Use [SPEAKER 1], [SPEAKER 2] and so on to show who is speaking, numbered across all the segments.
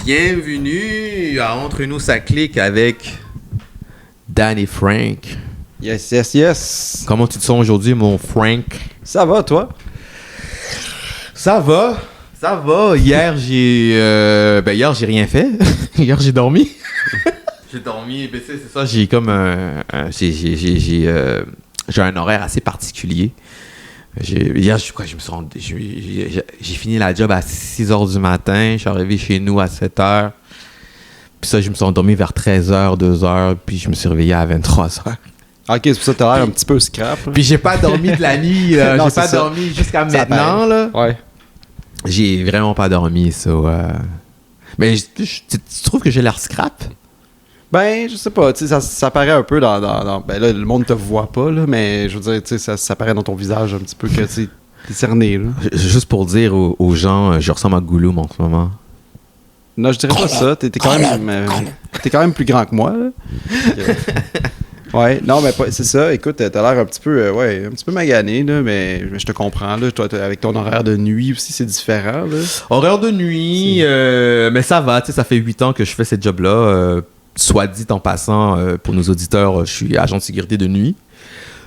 [SPEAKER 1] Bienvenue à Entre nous ça clique avec Dan et Frank.
[SPEAKER 2] Yes.
[SPEAKER 1] Comment tu te sens aujourd'hui, mon Frank?
[SPEAKER 2] Ça va, toi?
[SPEAKER 1] Ça va. Hier, j'ai rien fait. Hier, j'ai dormi. J'ai dormi. Ben, c'est ça, j'ai comme j'ai un horaire assez particulier. Hier, j'ai fini la job à 6h du matin. Je suis arrivé chez nous à 7h. Puis ça, je me suis endormi vers 13h, 2h. Puis je me suis réveillé à 23h.
[SPEAKER 2] Ok, c'est pour ça que t'as l'air un petit peu scrap. Là.
[SPEAKER 1] Puis j'ai pas dormi de la nuit. J'ai pas dormi jusqu'à maintenant. Là.
[SPEAKER 2] Ouais.
[SPEAKER 1] J'ai vraiment pas dormi, ça. Mais tu trouves que j'ai l'air scrap?
[SPEAKER 2] Ben, je sais pas, tu sais, ça paraît un peu dans... Ben là, le monde te voit pas, là, mais je veux dire, tu sais, ça paraît dans ton visage un petit peu que, tu sais, t'es cerné, là.
[SPEAKER 1] Juste pour dire aux gens, je ressemble à Gollum en ce moment.
[SPEAKER 2] Non, je dirais pas ça, t'es quand même plus grand que moi, là. Ouais, non, mais c'est ça, écoute, t'as l'air un petit peu, un petit peu magané, là, mais je te comprends, là, toi, avec ton horaire de nuit aussi, c'est différent, là.
[SPEAKER 1] Horaire de nuit, mais ça va, tu sais, ça fait 8 ans que je fais cette job-là, soit dit en passant, pour nos auditeurs, je suis agent de sécurité de nuit.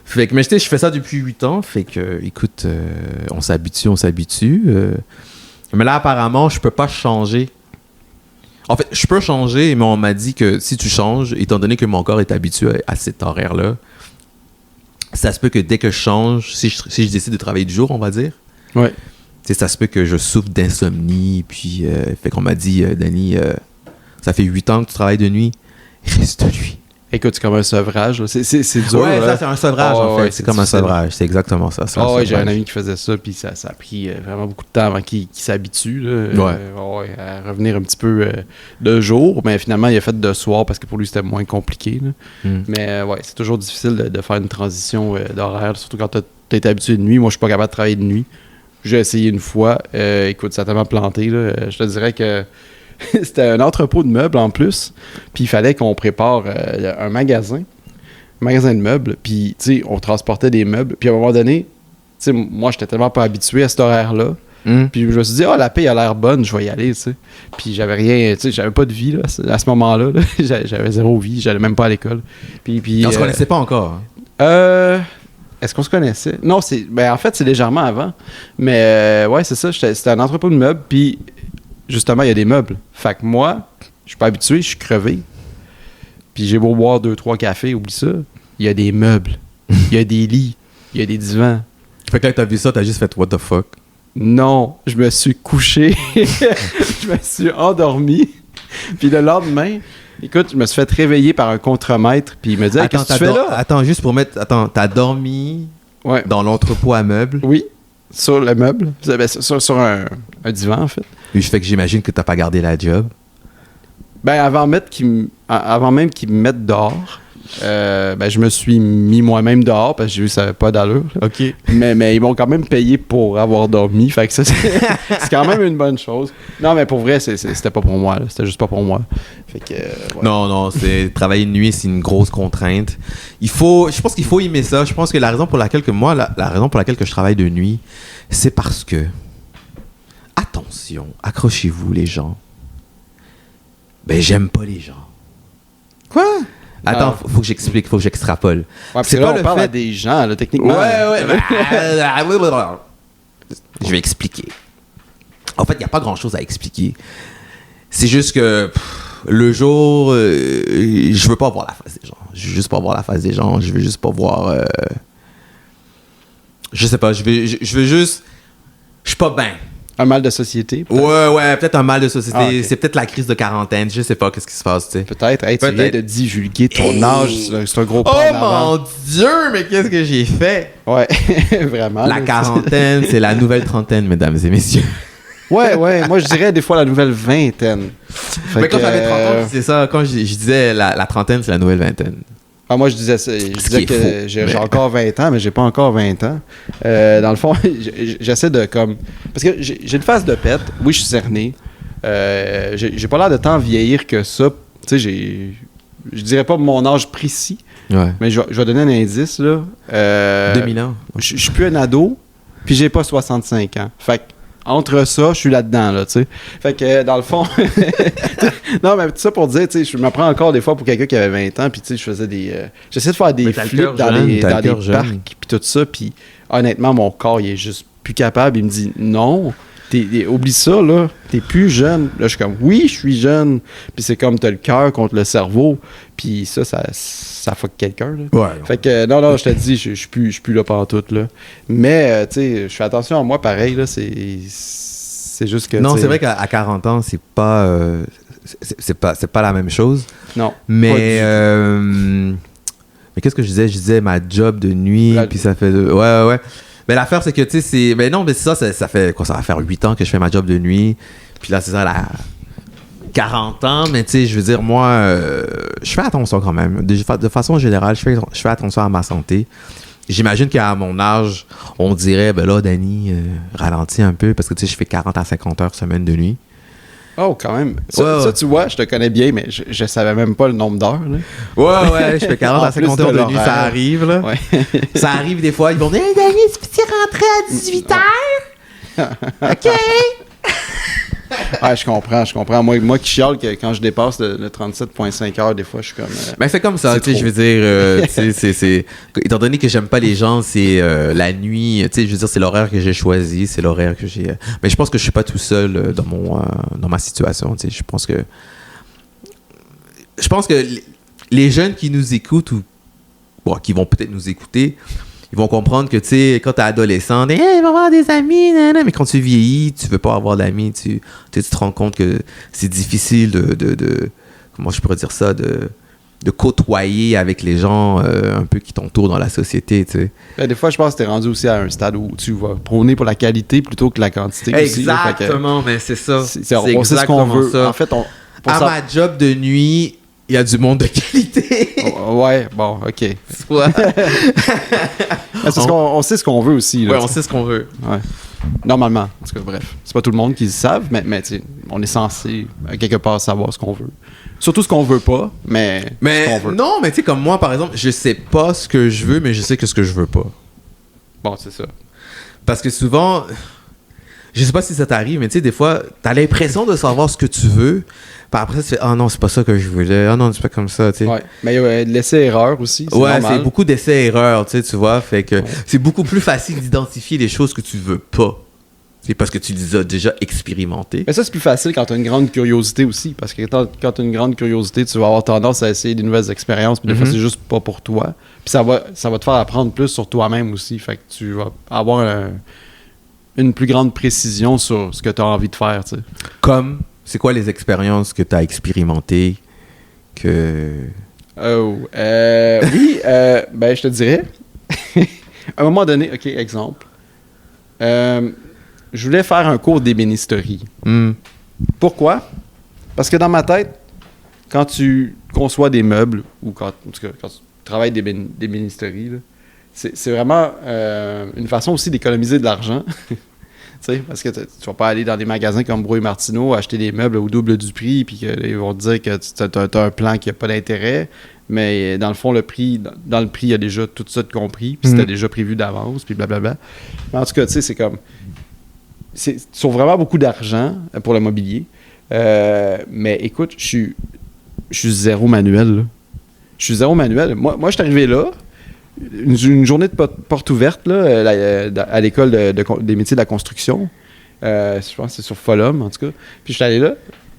[SPEAKER 1] Fait que, mais je fais ça depuis 8 ans. Fait que, écoute, on s'habitue. Mais là, apparemment, je peux pas changer. En fait, je peux changer, mais on m'a dit que si tu changes, étant donné que mon corps est habitué à cet horaire-là, ça se peut que dès que je change, si je décide de travailler du jour, on va dire,
[SPEAKER 2] ouais.
[SPEAKER 1] Ça se peut que je souffre d'insomnie. Puis, fait qu'on m'a dit, Danny, ça fait 8 ans que tu travailles de nuit, reste de nuit.
[SPEAKER 2] Écoute, c'est comme un sevrage. C'est dur.
[SPEAKER 1] Ouais,
[SPEAKER 2] là.
[SPEAKER 1] ça, c'est un sevrage, en fait. C'est comme un sevrage. C'est exactement ça.
[SPEAKER 2] Ouais, j'ai un ami qui faisait ça, puis ça a pris vraiment beaucoup de temps avant qu'il s'habitue là, à revenir un petit peu de jour. Mais finalement, il a fait de soir parce que pour lui, c'était moins compliqué. Là. Mais c'est toujours difficile de faire une transition d'horaire, surtout quand tu es habitué de nuit. Moi, je suis pas capable de travailler de nuit. J'ai essayé une fois. Écoute, ça a tellement planté. Là. Je te dirais que c'était un entrepôt de meubles en plus. Puis il fallait qu'on prépare un magasin de meubles. Puis, tu sais, on transportait des meubles. Puis à un moment donné, tu sais, moi, j'étais tellement pas habitué à cet horaire-là. Puis je me suis dit, la paye a l'air bonne, je vais y aller, tu sais. Puis j'avais rien, tu sais, j'avais pas de vie là, à ce moment-là. Là. J'avais zéro vie, j'allais même pas à l'école. Puis
[SPEAKER 1] on se connaissait pas encore.
[SPEAKER 2] Est-ce qu'on se connaissait? Non, en fait, c'est légèrement avant. Mais c'est ça, c'était un entrepôt de meubles. Puis justement, il y a des meubles. Fait que moi, je suis pas habitué, je suis crevé. Puis j'ai beau boire 2-3 cafés, oublie ça. Il y a des meubles. Il y a des lits. Il y a des divans.
[SPEAKER 1] Fait que là, t'as vu ça, t'as juste fait « what the fuck ».
[SPEAKER 2] Non, je me suis couché. Je me suis endormi. Puis le lendemain, écoute, je me suis fait réveiller par un contremaître. Puis il me dit « qu'est-ce que tu fais là? »
[SPEAKER 1] Attends, juste pour mettre... Attends, t'as dormi dans l'entrepôt à meubles?
[SPEAKER 2] Oui, sur le meuble. Sur un divan, en fait.
[SPEAKER 1] Je fais que j'imagine que t'as pas gardé la job.
[SPEAKER 2] Ben, avant même qu'ils me mettent dehors, je me suis mis moi-même dehors parce que j'ai vu que ça n'avait pas d'allure.
[SPEAKER 1] OK.
[SPEAKER 2] Mais ils m'ont quand même payé pour avoir dormi. Fait que ça, c'est quand même une bonne chose. Non, mais pour vrai, c'était pas pour moi. Là. C'était juste pas pour moi. Fait que,
[SPEAKER 1] Non, travailler de nuit, c'est une grosse contrainte. Je pense qu'il faut aimer ça. Je pense que la raison pour laquelle je travaille de nuit, c'est parce que... Attention, accrochez-vous les gens. Ben, j'aime pas les gens. Quoi? Attends, faut que j'explique, faut que j'extrapole.
[SPEAKER 2] Ouais, c'est là, on parle à des gens, là, techniquement.
[SPEAKER 1] Ouais. Je vais expliquer. En fait, il n'y a pas grand-chose à expliquer. C'est juste que le jour, je veux pas voir la face des gens. Je veux juste pas voir la face des gens. Je veux juste pas voir... Je sais pas, je veux juste... Je suis pas bien.
[SPEAKER 2] Un mal de société?
[SPEAKER 1] Ouais, peut-être un mal de société.
[SPEAKER 2] Okay.
[SPEAKER 1] C'est peut-être la crise de quarantaine. Je sais pas qu'est-ce qui se passe, tu sais.
[SPEAKER 2] Peut-être. Hey, tu viens de divulguer ton âge. C'est un gros pas
[SPEAKER 1] Oh mon Dieu, mais qu'est-ce que j'ai fait?
[SPEAKER 2] Ouais, vraiment.
[SPEAKER 1] La quarantaine, c'est la nouvelle trentaine, mesdames et messieurs.
[SPEAKER 2] Ouais. Moi, je dirais des fois la nouvelle vingtaine.
[SPEAKER 1] Mais quand j'avais 30 ans, c'est ça. Quand je disais la trentaine, c'est la nouvelle vingtaine.
[SPEAKER 2] Ah, moi, je disais ça. Je disais que j'ai encore 20 ans, mais j'ai pas encore 20 ans. Dans le fond, j'essaie de comme... Parce que j'ai une phase de pète. Oui, je suis cerné. J'ai pas l'air de tant vieillir que ça. Tu sais, je dirais pas mon âge précis, mais je vais donner un indice, là.
[SPEAKER 1] 2000 ans.
[SPEAKER 2] Je suis plus un ado, puis j'ai pas 65 ans. Fait entre ça, je suis là-dedans, là, tu sais. Fait que, dans le fond... non, mais tout ça pour dire, tu sais, je me prends encore des fois pour quelqu'un qui avait 20 ans, puis tu sais, je faisais des... j'essayais de faire des flips dans des parcs, puis tout ça, puis honnêtement, mon corps, il est juste plus capable. Il me dit, non, oublie ça, là, t'es plus jeune. Là, je suis comme, oui, je suis jeune. Puis c'est comme, t'as le cœur contre le cerveau, puis ça fuck quelqu'un, là.
[SPEAKER 1] Ouais.
[SPEAKER 2] Fait que, non, je te dis, je suis plus là pantoute, là. Mais, tu sais, je fais attention à moi, pareil, là, c'est juste que...
[SPEAKER 1] Non, c'est vrai qu'à 40 ans, c'est pas la même chose.
[SPEAKER 2] Non.
[SPEAKER 1] Mais qu'est-ce que je disais? Je disais ma job de nuit, puis ça fait... Ouais. Mais l'affaire, c'est que, tu sais, c'est... Mais non, mais ça fait quoi? Ça va faire 8 ans que je fais ma job de nuit. Puis là, c'est ça, 40 ans, mais tu sais, je veux dire, moi, je fais attention quand même. De façon générale, je fais attention à ma santé. J'imagine qu'à mon âge, on dirait, ben là, Danny, ralentis un peu, parce que, tu sais, je fais 40 à 50 heures semaine de nuit.
[SPEAKER 2] Oh, quand même. Ça, tu vois, je te connais bien, mais je savais même pas le nombre d'heures. Là.
[SPEAKER 1] Ouais, je fais 40 à 50 heures de nuit, ça arrive, là. Ouais. Ça arrive des fois, ils vont dire « Hey, Danny, tu peux rentrer à 18 heures? » OK!
[SPEAKER 2] Ouais, je comprends. Moi qui chiale que quand je dépasse le 37,5 heures, des fois, je suis comme...
[SPEAKER 1] Ben, c'est comme ça, tu sais, je veux dire, c'est... Étant donné que j'aime pas les gens, c'est la nuit, tu sais, je veux dire, c'est l'horaire que j'ai choisi, c'est l'horaire que j'ai... Mais je pense que je suis pas tout seul dans ma situation, tu sais, je pense que les jeunes qui nous écoutent ou qui vont peut-être nous écouter, ils vont comprendre que, tu sais, quand t'es adolescent, hey, il va avoir des amis, mais quand tu vieillis, tu veux pas avoir d'amis, tu te rends compte que c'est difficile de comment je pourrais dire ça, de côtoyer avec les gens un peu qui t'entourent dans la société, tu sais.
[SPEAKER 2] Ben, des fois, je pense que t'es rendu aussi à un stade où tu vas prôner pour la qualité plutôt que la quantité.
[SPEAKER 1] Exactement, mais c'est ça.
[SPEAKER 2] On sait ce qu'on veut. Ça. En fait,
[SPEAKER 1] ma job de nuit, il y a du monde de qualité.
[SPEAKER 2] Ouais, bon, OK.
[SPEAKER 1] Ouais.
[SPEAKER 2] On sait ce qu'on veut aussi. Là,
[SPEAKER 1] ouais, on sait ce qu'on veut.
[SPEAKER 2] Ouais. Normalement. En tout cas, bref. C'est pas tout le monde qui le savent, mais on est censé, à quelque part, savoir ce qu'on veut. Surtout ce qu'on veut pas, mais ce qu'on veut.
[SPEAKER 1] Non, mais tu sais, comme moi, par exemple, je sais pas ce que je veux, mais je sais que ce que je veux pas.
[SPEAKER 2] Bon, c'est ça.
[SPEAKER 1] Parce que souvent... Je sais pas si ça t'arrive, mais tu sais, des fois, t'as l'impression de savoir ce que tu veux. Puis après, tu fais, ah non, c'est pas ça que je voulais. Ah non, c'est pas comme ça, tu sais.
[SPEAKER 2] Ouais, mais il y a de l'essai-erreur aussi. C'est normal.
[SPEAKER 1] C'est beaucoup d'essais-erreurs, tu vois. Fait que c'est beaucoup plus facile d'identifier les choses que tu veux pas. C'est parce que tu les as déjà expérimentées.
[SPEAKER 2] Mais ça, c'est plus facile quand tu as une grande curiosité aussi. Parce que quand tu as une grande curiosité, tu vas avoir tendance à essayer des nouvelles expériences. Puis des fois, c'est juste pas pour toi. Puis ça va te faire apprendre plus sur toi-même aussi. Fait que tu vas avoir une plus grande précision sur ce que tu as envie de faire, tu sais.
[SPEAKER 1] Comme, c'est quoi les expériences que tu as expérimentées que...
[SPEAKER 2] Oui, ben je te dirais. À un moment donné, OK, exemple. Je voulais faire un cours d'ébénisterie. Pourquoi? Parce que dans ma tête, quand tu conçois des meubles, ou quand tu travailles d'ébénisterie, là, c'est vraiment une façon aussi d'économiser de l'argent. Parce que tu vas pas aller dans des magasins comme Brouille Martineau acheter des meubles au double du prix puis qu'ils vont te dire que tu as un plan qui n'a pas d'intérêt. Mais dans le fond, dans le prix, il y a déjà tout ça de compris. Puis c'était déjà prévu d'avance, puis blablabla. Mais en tout cas, tu sais, c'est comme... Tu sauves vraiment beaucoup d'argent pour le mobilier. Mais écoute, je suis zéro manuel, là. Je suis zéro manuel. Moi, je suis arrivé là, une journée de porte ouverte là, à l'école des métiers de la construction. Je pense que c'est sur Folum, en tout cas. Puis je suis allé là,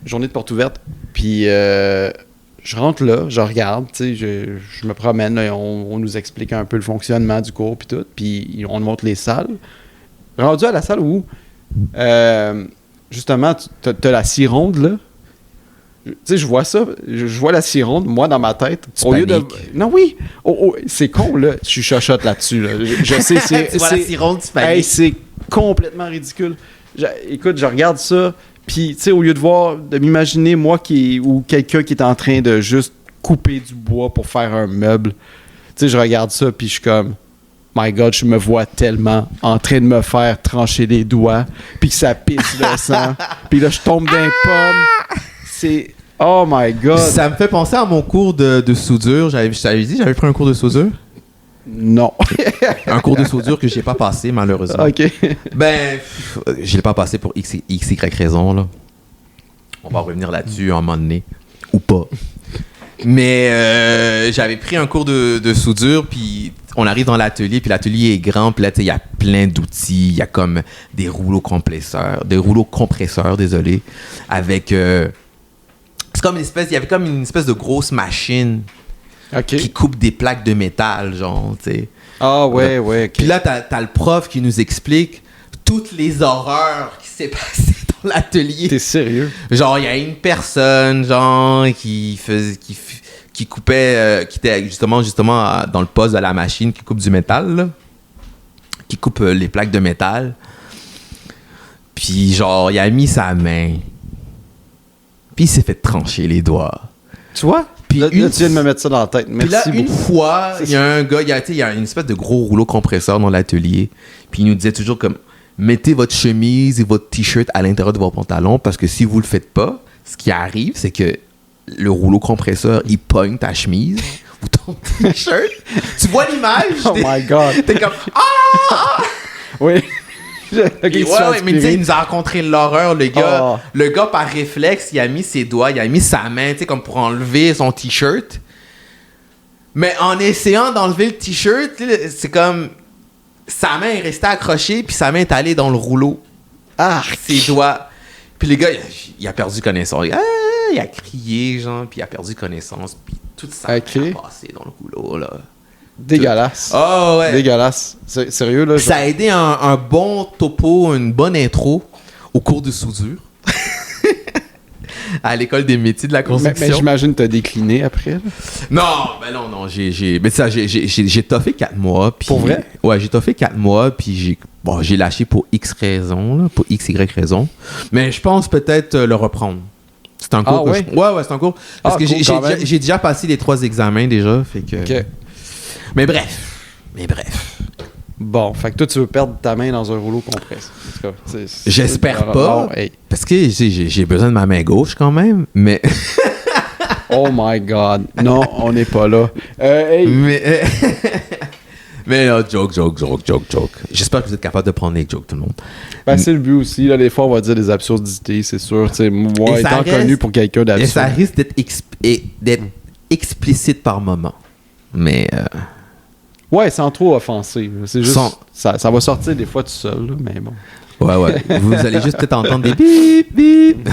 [SPEAKER 2] journée de porte ouverte. Puis je rentre là, je regarde, tu sais, je me promène, là, on nous explique un peu le fonctionnement du cours, puis tout. Puis on nous montre les salles. Rendu à la salle où, justement, tu as la scie ronde, là. Tu sais, je vois ça, je vois la scie ronde, moi, dans ma tête.
[SPEAKER 1] Au lieu de...
[SPEAKER 2] Non, oui! C'est con, là. Je suis chochotte là-dessus, là. Je sais, c'est...
[SPEAKER 1] Tu vois la scie ronde, tu paniques.
[SPEAKER 2] Hey, c'est complètement ridicule. Écoute, je regarde ça, puis, tu sais, au lieu de m'imaginer, moi, ou quelqu'un qui est en train de juste couper du bois pour faire un meuble, tu sais, je regarde ça, puis je suis comme... My God, je me vois tellement en train de me faire trancher les doigts, puis que ça pisse le sang, puis là, je tombe dans les pommes. C'est... Oh my God!
[SPEAKER 1] Ça me fait penser à mon cours de soudure. J'avais dit, j'avais pris un cours de soudure.
[SPEAKER 2] Non.
[SPEAKER 1] Un cours de soudure que j'ai pas passé, malheureusement.
[SPEAKER 2] OK.
[SPEAKER 1] Ben, je l'ai pas passé pour XY raison, là. On va revenir là-dessus un moment donné. Ou pas. Mais j'avais pris un cours de soudure, puis on arrive dans l'atelier, puis l'atelier est grand, puis là, tu sais, il y a plein d'outils. Il y a comme des rouleaux compresseurs, désolé, avec... c'est comme une espèce... Il y avait comme une espèce de grosse machine qui coupe des plaques de métal, genre, tu sais.
[SPEAKER 2] Ah, ouais, OK.
[SPEAKER 1] Puis là, t'as le prof qui nous explique toutes les horreurs qui s'est passées dans l'atelier.
[SPEAKER 2] T'es sérieux?
[SPEAKER 1] Genre, il y a une personne, genre, qui coupait, qui était justement dans le poste de la machine qui coupe du métal, là. Qui coupe les plaques de métal. Puis, genre, il a mis sa main. Puis, il s'est fait trancher les doigts.
[SPEAKER 2] Tu vois? Puis là, tu viens de me mettre ça dans la tête. Merci beaucoup.
[SPEAKER 1] Puis là, une fois, il y a un gars, il y a une espèce de gros rouleau compresseur dans l'atelier. Puis il nous disait toujours comme, mettez votre chemise et votre t-shirt à l'intérieur de vos pantalons parce que si vous le faites pas, ce qui arrive, c'est que le rouleau compresseur, il pogne ta chemise ou ton t-shirt. Tu vois l'image?
[SPEAKER 2] Oh my God.
[SPEAKER 1] T'es comme, ah!
[SPEAKER 2] Oui.
[SPEAKER 1] Okay, ouais, mais tu sais, il nous a rencontré l'horreur, le gars. Oh. Le gars, par réflexe, il a mis ses doigts, il a mis sa main, tu sais, comme pour enlever son t-shirt. Mais en essayant d'enlever le t-shirt, c'est comme... Sa main est restée accrochée, puis sa main est allée dans le rouleau. Ah! Ses doigts. Puis le gars, il a perdu connaissance. Il a crié, genre, puis il a perdu connaissance. Puis toute sa main a passé dans le rouleau, là.
[SPEAKER 2] Dégueulasse.
[SPEAKER 1] Oh, ouais.
[SPEAKER 2] Dégueulasse. Sérieux, là?
[SPEAKER 1] Ça a aidé un bon topo, une bonne intro au cours de soudure. À l'école des métiers de la construction.
[SPEAKER 2] Mais j'imagine que tu as décliné après. Là.
[SPEAKER 1] Non. J'ai toffé 4 mois. Pis,
[SPEAKER 2] pour vrai?
[SPEAKER 1] Ouais, j'ai toffé 4 mois, puis j'ai lâché pour X raisons, là, pour XY raisons. Mais je pense peut-être le reprendre. C'est un cours.
[SPEAKER 2] Ouais,
[SPEAKER 1] c'est un cours. Parce que j'ai déjà passé les 3 examens déjà. Fait que... OK. Mais bref.
[SPEAKER 2] Bon, fait que toi, tu veux perdre ta main dans un rouleau compressé.
[SPEAKER 1] J'espère pas. Non, hey. Parce que j'ai besoin de ma main gauche quand même, mais...
[SPEAKER 2] Oh my God. Non, on n'est pas là. Hey.
[SPEAKER 1] Mais non, joke. J'espère que vous êtes capable de prendre les jokes, tout le monde.
[SPEAKER 2] Ben, c'est le but aussi. Là, des fois, on va dire des absurdités, c'est sûr. T'sais, moi, étant connu pour quelqu'un d'absurde.
[SPEAKER 1] Et ça risque d'être explicite par moment. Mais...
[SPEAKER 2] Ouais, sans trop offenser. C'est juste... Ça va sortir des fois tout seul, là, mais bon.
[SPEAKER 1] Ouais. Vous allez juste peut-être entendre des bip, bip.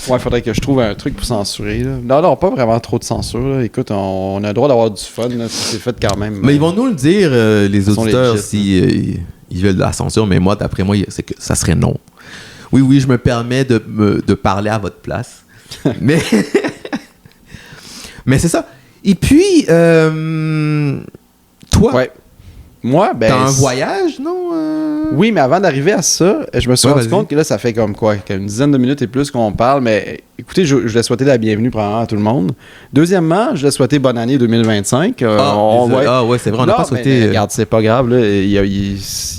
[SPEAKER 2] Ouais, faudrait que je trouve un truc pour censurer. Là. Non, pas vraiment trop de censure. Là. Écoute, on a le droit d'avoir du fun. Là, si c'est fait quand même.
[SPEAKER 1] Mais ils vont nous le dire, les auditeurs, si ils veulent de la censure. Mais moi, d'après moi, c'est que ça serait non. Oui, je me permets de parler à votre place. Mais c'est ça. Et puis, toi,
[SPEAKER 2] ouais. Moi, ben...
[SPEAKER 1] T'as un voyage, non?
[SPEAKER 2] Oui, mais avant d'arriver à ça, je me suis rendu compte que là, ça fait comme quoi? Une dizaine de minutes et plus qu'on parle, mais écoutez, je voulais souhaiter la bienvenue premièrement à tout le monde. Deuxièmement, je voulais souhaiter bonne année 2025.
[SPEAKER 1] Ouais, c'est vrai, on n'a pas souhaité...
[SPEAKER 2] Mais, regarde, c'est pas grave, là, il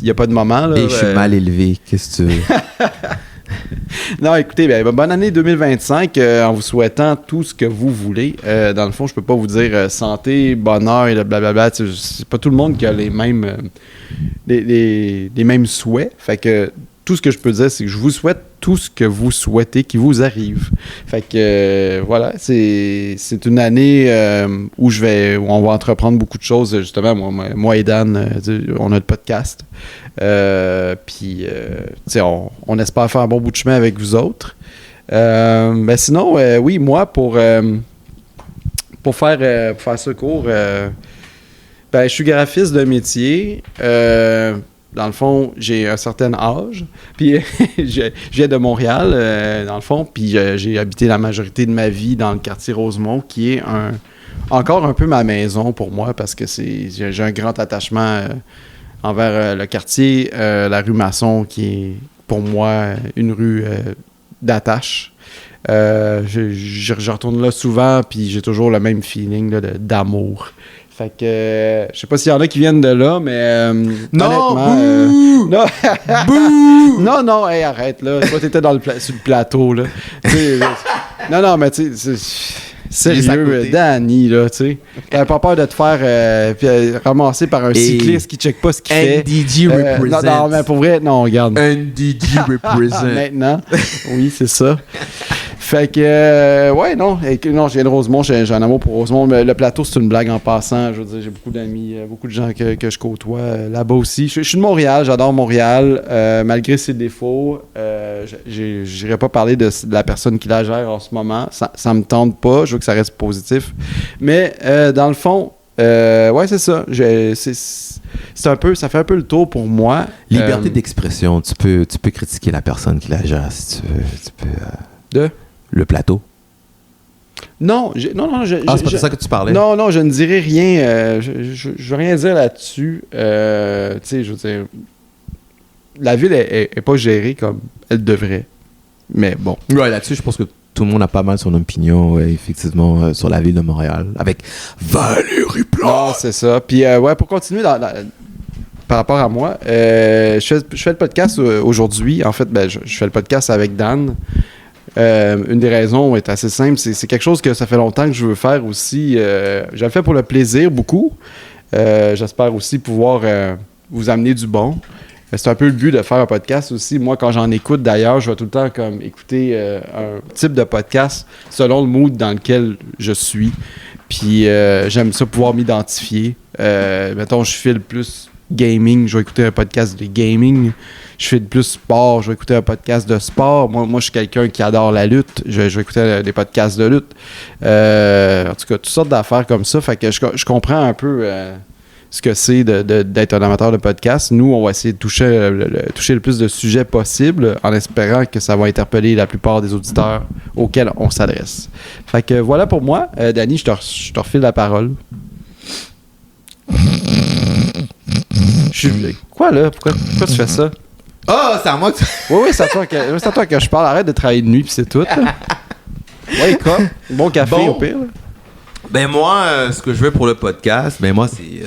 [SPEAKER 2] y a pas de moment. Là,
[SPEAKER 1] et je suis mal élevé, qu'est-ce que tu veux?
[SPEAKER 2] Non, écoutez, bonne année 2025 en vous souhaitant tout ce que vous voulez. Dans le fond, je peux pas vous dire santé, bonheur et blablabla. C'est pas tout le monde qui a les mêmes les mêmes souhaits. Fait que tout ce que je peux dire, c'est que je vous souhaite tout ce que vous souhaitez qui vous arrive. Fait que voilà, c'est une année où on va entreprendre beaucoup de choses. Justement, moi et Dan, on a le podcast. Puis, on espère faire un bon bout de chemin avec vous autres. Sinon, oui, moi, pour faire ce cours, je suis graphiste de métier. Dans le fond, j'ai un certain âge. Puis, je viens de Montréal, dans le fond. Puis, j'ai habité la majorité de ma vie dans le quartier Rosemont, qui est encore un peu ma maison pour moi, parce que j'ai un grand attachement envers le quartier, la rue Masson, qui est pour moi une rue d'attache. Je retourne là souvent, puis j'ai toujours le même feeling là, d'amour. Fait que je sais pas s'il y en a qui viennent de là, mais honnêtement... Non, hey, arrête, là. Toi, t'étais sur le plateau, là. Non, mais tu sais... Sérieux, Danny, là, tu sais. T'avais pas peur de te faire ramasser par un cycliste qui check pas ce qu'il fait.
[SPEAKER 1] NDG represent.
[SPEAKER 2] Non, mais pour vrai, non, regarde.
[SPEAKER 1] NDG represent.
[SPEAKER 2] Maintenant, oui, c'est ça. Fait que, ouais, non, je viens de Rosemont, j'ai un amour pour Rosemont. Mais le plateau, c'est une blague en passant. Je veux dire, j'ai beaucoup d'amis, beaucoup de gens que je côtoie là-bas aussi. Je suis de Montréal, j'adore Montréal, malgré ses défauts. J'irai pas parler de la personne qui la gère en ce moment. Ça me tente pas, je veux que ça reste positif. Mais, dans le fond, ouais, c'est ça. C'est un peu, ça fait un peu le tour pour moi.
[SPEAKER 1] Liberté d'expression, tu peux critiquer la personne qui la gère si tu veux. Tu peux, le plateau.
[SPEAKER 2] Non,
[SPEAKER 1] c'est pas de ça que tu parlais?
[SPEAKER 2] Non, je ne dirais rien. Je veux rien dire là-dessus. Tu sais, je veux dire, la ville est pas gérée comme elle devrait. Mais bon.
[SPEAKER 1] Ouais, là-dessus, je pense que tout le monde a pas mal son opinion, effectivement, sur la ville de Montréal. Avec Valérie Plante.
[SPEAKER 2] Non, c'est ça. Puis, ouais, pour continuer par rapport à moi, je fais le podcast aujourd'hui. En fait, je fais le podcast avec Dan. Une des raisons est assez simple, c'est quelque chose que ça fait longtemps que je veux faire aussi. Je le fais pour le plaisir beaucoup. J'espère aussi pouvoir vous amener du bon. C'est un peu le but de faire un podcast aussi. Moi, quand j'en écoute d'ailleurs, je vais tout le temps comme écouter un type de podcast selon le mood dans lequel je suis. Puis j'aime ça pouvoir m'identifier. Mettons, je file plus gaming, je vais écouter un podcast de gaming. Je fais plus sport, je vais écouter un podcast de sport. Moi je suis quelqu'un qui adore la lutte. Je vais écouter des podcasts de lutte. En tout cas, toutes sortes d'affaires comme ça. Fait que je comprends un peu ce que c'est d'être un amateur de podcast. Nous, on va essayer de toucher le plus de sujets possible en espérant que ça va interpeller la plupart des auditeurs auxquels on s'adresse. Fait que voilà pour moi. Danny, je te refile la parole. Quoi là? Pourquoi tu fais ça?
[SPEAKER 1] Oh, c'est à moi que tu...
[SPEAKER 2] Oui, c'est à toi que je parle. Arrête de travailler de nuit, puis c'est tout. Ouais, quoi? Bon café, au pire.
[SPEAKER 1] Ben moi, ce que je veux pour le podcast, moi, c'est...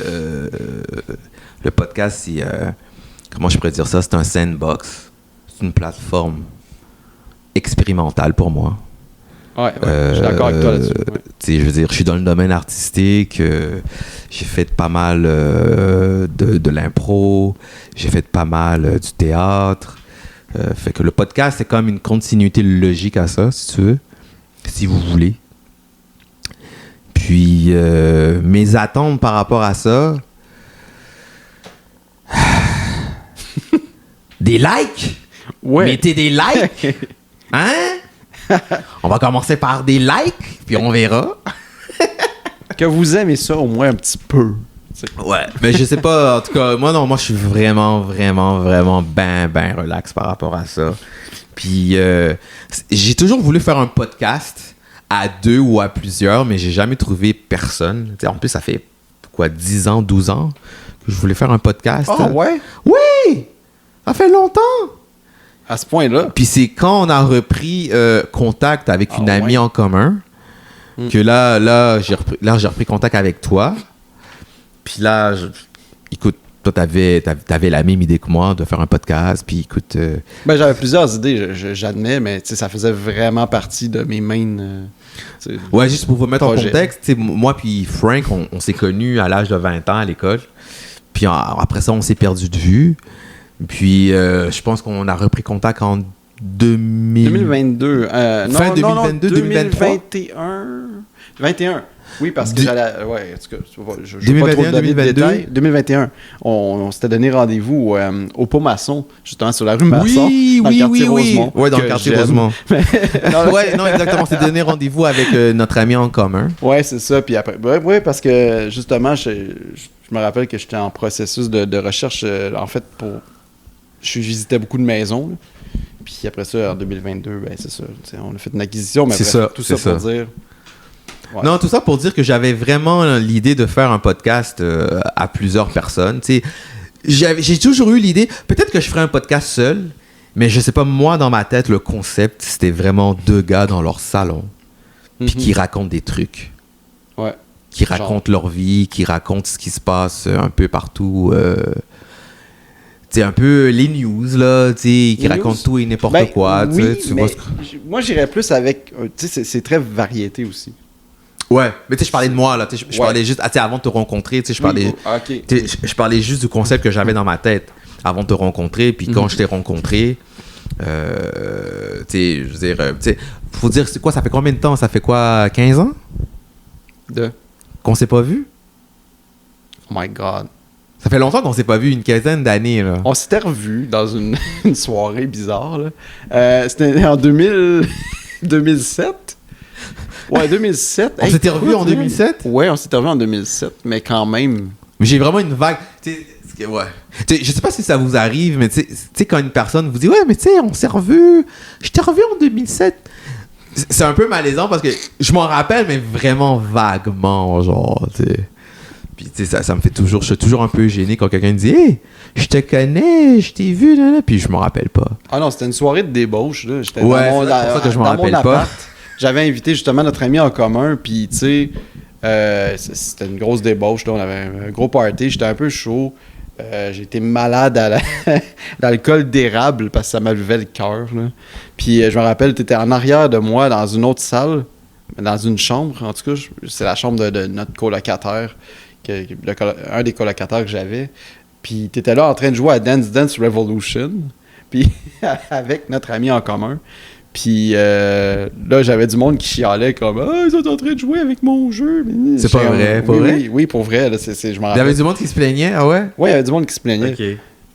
[SPEAKER 1] le podcast, c'est... comment je pourrais dire ça? C'est un sandbox. C'est une plateforme expérimentale pour moi.
[SPEAKER 2] Ouais, je suis d'accord avec toi là-dessus.
[SPEAKER 1] Je veux dire, je suis dans le domaine artistique, j'ai fait pas mal de l'impro, j'ai fait pas mal du théâtre. Fait que le podcast, c'est comme une continuité logique à ça, si tu veux, si vous voulez. Puis, mes attentes par rapport à ça... Des likes?
[SPEAKER 2] Ouais.
[SPEAKER 1] Mettez des likes! Hein? On va commencer par des likes, puis on verra.
[SPEAKER 2] Que vous aimez ça au moins un petit peu.
[SPEAKER 1] Ouais, mais je sais pas, en tout cas, moi je suis vraiment ben relax par rapport à ça. Puis j'ai toujours voulu faire un podcast à 2 ou à plusieurs, mais j'ai jamais trouvé personne. T'sais, en plus, ça fait 10 ans, 12 ans que je voulais faire un podcast.
[SPEAKER 2] Ah ouais?
[SPEAKER 1] Oui! Ça fait longtemps!
[SPEAKER 2] À ce point-là.
[SPEAKER 1] Puis c'est quand on a repris contact avec une amie en commun que là j'ai repris contact avec toi. Puis là, écoute, toi, t'avais la même idée que moi de faire un podcast. Puis écoute...
[SPEAKER 2] j'avais plusieurs idées, j'admets, mais ça faisait vraiment partie de mes main...
[SPEAKER 1] ouais, juste pour vous mettre
[SPEAKER 2] projet.
[SPEAKER 1] En contexte, moi puis Frank, on s'est connus à l'âge de 20 ans à l'école. Puis après ça, on s'est perdu de vue. Puis, je pense qu'on a repris contact en
[SPEAKER 2] 2022.
[SPEAKER 1] Fin 2022, 2023?
[SPEAKER 2] 2021. Oui, parce que j'allais... Ouais, en tout cas, je
[SPEAKER 1] 2021,
[SPEAKER 2] pas trop donner
[SPEAKER 1] 2022.
[SPEAKER 2] de détails. 2021. On s'était donné rendez-vous au Pont-Maçon, justement, sur la rue Masson.
[SPEAKER 1] Oui.
[SPEAKER 2] Rosemont.
[SPEAKER 1] Oui, dans le quartier Rosemont. Non, exactement. On s'était donné rendez-vous avec notre ami en commun.
[SPEAKER 2] Ouais, c'est ça. Puis après... Oui, parce que, justement, je me rappelle que j'étais en processus de recherche, en fait, pour... Je visitais beaucoup de maisons. Là. Puis après ça, en 2022, c'est ça. On a fait une acquisition, mais tout ça pour dire... Ouais.
[SPEAKER 1] Non, tout ça pour dire que j'avais vraiment l'idée de faire un podcast à plusieurs personnes. J'ai toujours eu l'idée, peut-être que je ferais un podcast seul, mais je sais pas, moi, dans ma tête, le concept, c'était vraiment 2 gars dans leur salon, puis qui racontent des trucs.
[SPEAKER 2] Ouais.
[SPEAKER 1] Qui racontent leur vie, qui racontent ce qui se passe un peu partout... un peu les news, là, qui racontent tout et n'importe quoi.
[SPEAKER 2] Oui,
[SPEAKER 1] tu vois
[SPEAKER 2] moi, j'irais plus avec... c'est très variété aussi.
[SPEAKER 1] Ouais, mais tu sais, je parlais de moi, là. Je parlais juste, avant de te rencontrer, tu sais, je parlais juste du concept que j'avais dans ma tête avant de te rencontrer. Puis quand je t'ai rencontré, tu sais, je veux dire, tu sais, faut dire, c'est quoi, ça fait combien de temps? Ça fait quoi, 15 ans? Qu'on s'est pas vu?
[SPEAKER 2] Oh my God.
[SPEAKER 1] Ça fait longtemps qu'on s'est pas vu, une quinzaine d'années, là.
[SPEAKER 2] On s'était revus dans une soirée bizarre, là. C'était en 2007. Ouais, 2007.
[SPEAKER 1] On s'était revus en 2007?
[SPEAKER 2] Ouais, on s'était revus en 2007, mais quand même.
[SPEAKER 1] Mais j'ai vraiment une vague. Ouais. Je sais pas si ça vous arrive, mais tu sais, quand une personne vous dit ouais, mais tu sais, on s'est revus. Je t'ai revu en 2007. C'est un peu malaisant parce que je m'en rappelle, mais vraiment vaguement, genre, tu sais. Puis tu sais, ça me fait toujours. Je suis toujours un peu gêné quand quelqu'un me dit hey, je te connais, je t'ai vu, là, puis je m'en rappelle pas.
[SPEAKER 2] Ah non, c'était une soirée de débauche, là. J'étais
[SPEAKER 1] ouais, c'est pour ça que je m'en rappelle pas.
[SPEAKER 2] J'avais invité justement notre ami en commun, puis tu sais, c'était une grosse débauche, là. On avait un gros party, j'étais un peu chaud. J'ai été malade à l'alcool d'érable parce que ça m'avait le cœur. Puis je me rappelle, tu étais en arrière de moi dans une autre salle, dans une chambre. En tout cas, c'est la chambre de notre colocataire, un des colocataires que j'avais. Puis tu étais là en train de jouer à Dance Dance Revolution, puis avec notre ami en commun. Puis là, j'avais du monde qui chialait comme « Ah, ils sont en train de jouer avec mon jeu! »
[SPEAKER 1] C'est pas vrai, pas vrai?
[SPEAKER 2] Oui, pour vrai. Là, je m'en rappelle.
[SPEAKER 1] Il y avait du monde qui se plaignait, ah ouais?
[SPEAKER 2] Oui, il y avait du monde qui se plaignait.
[SPEAKER 1] OK.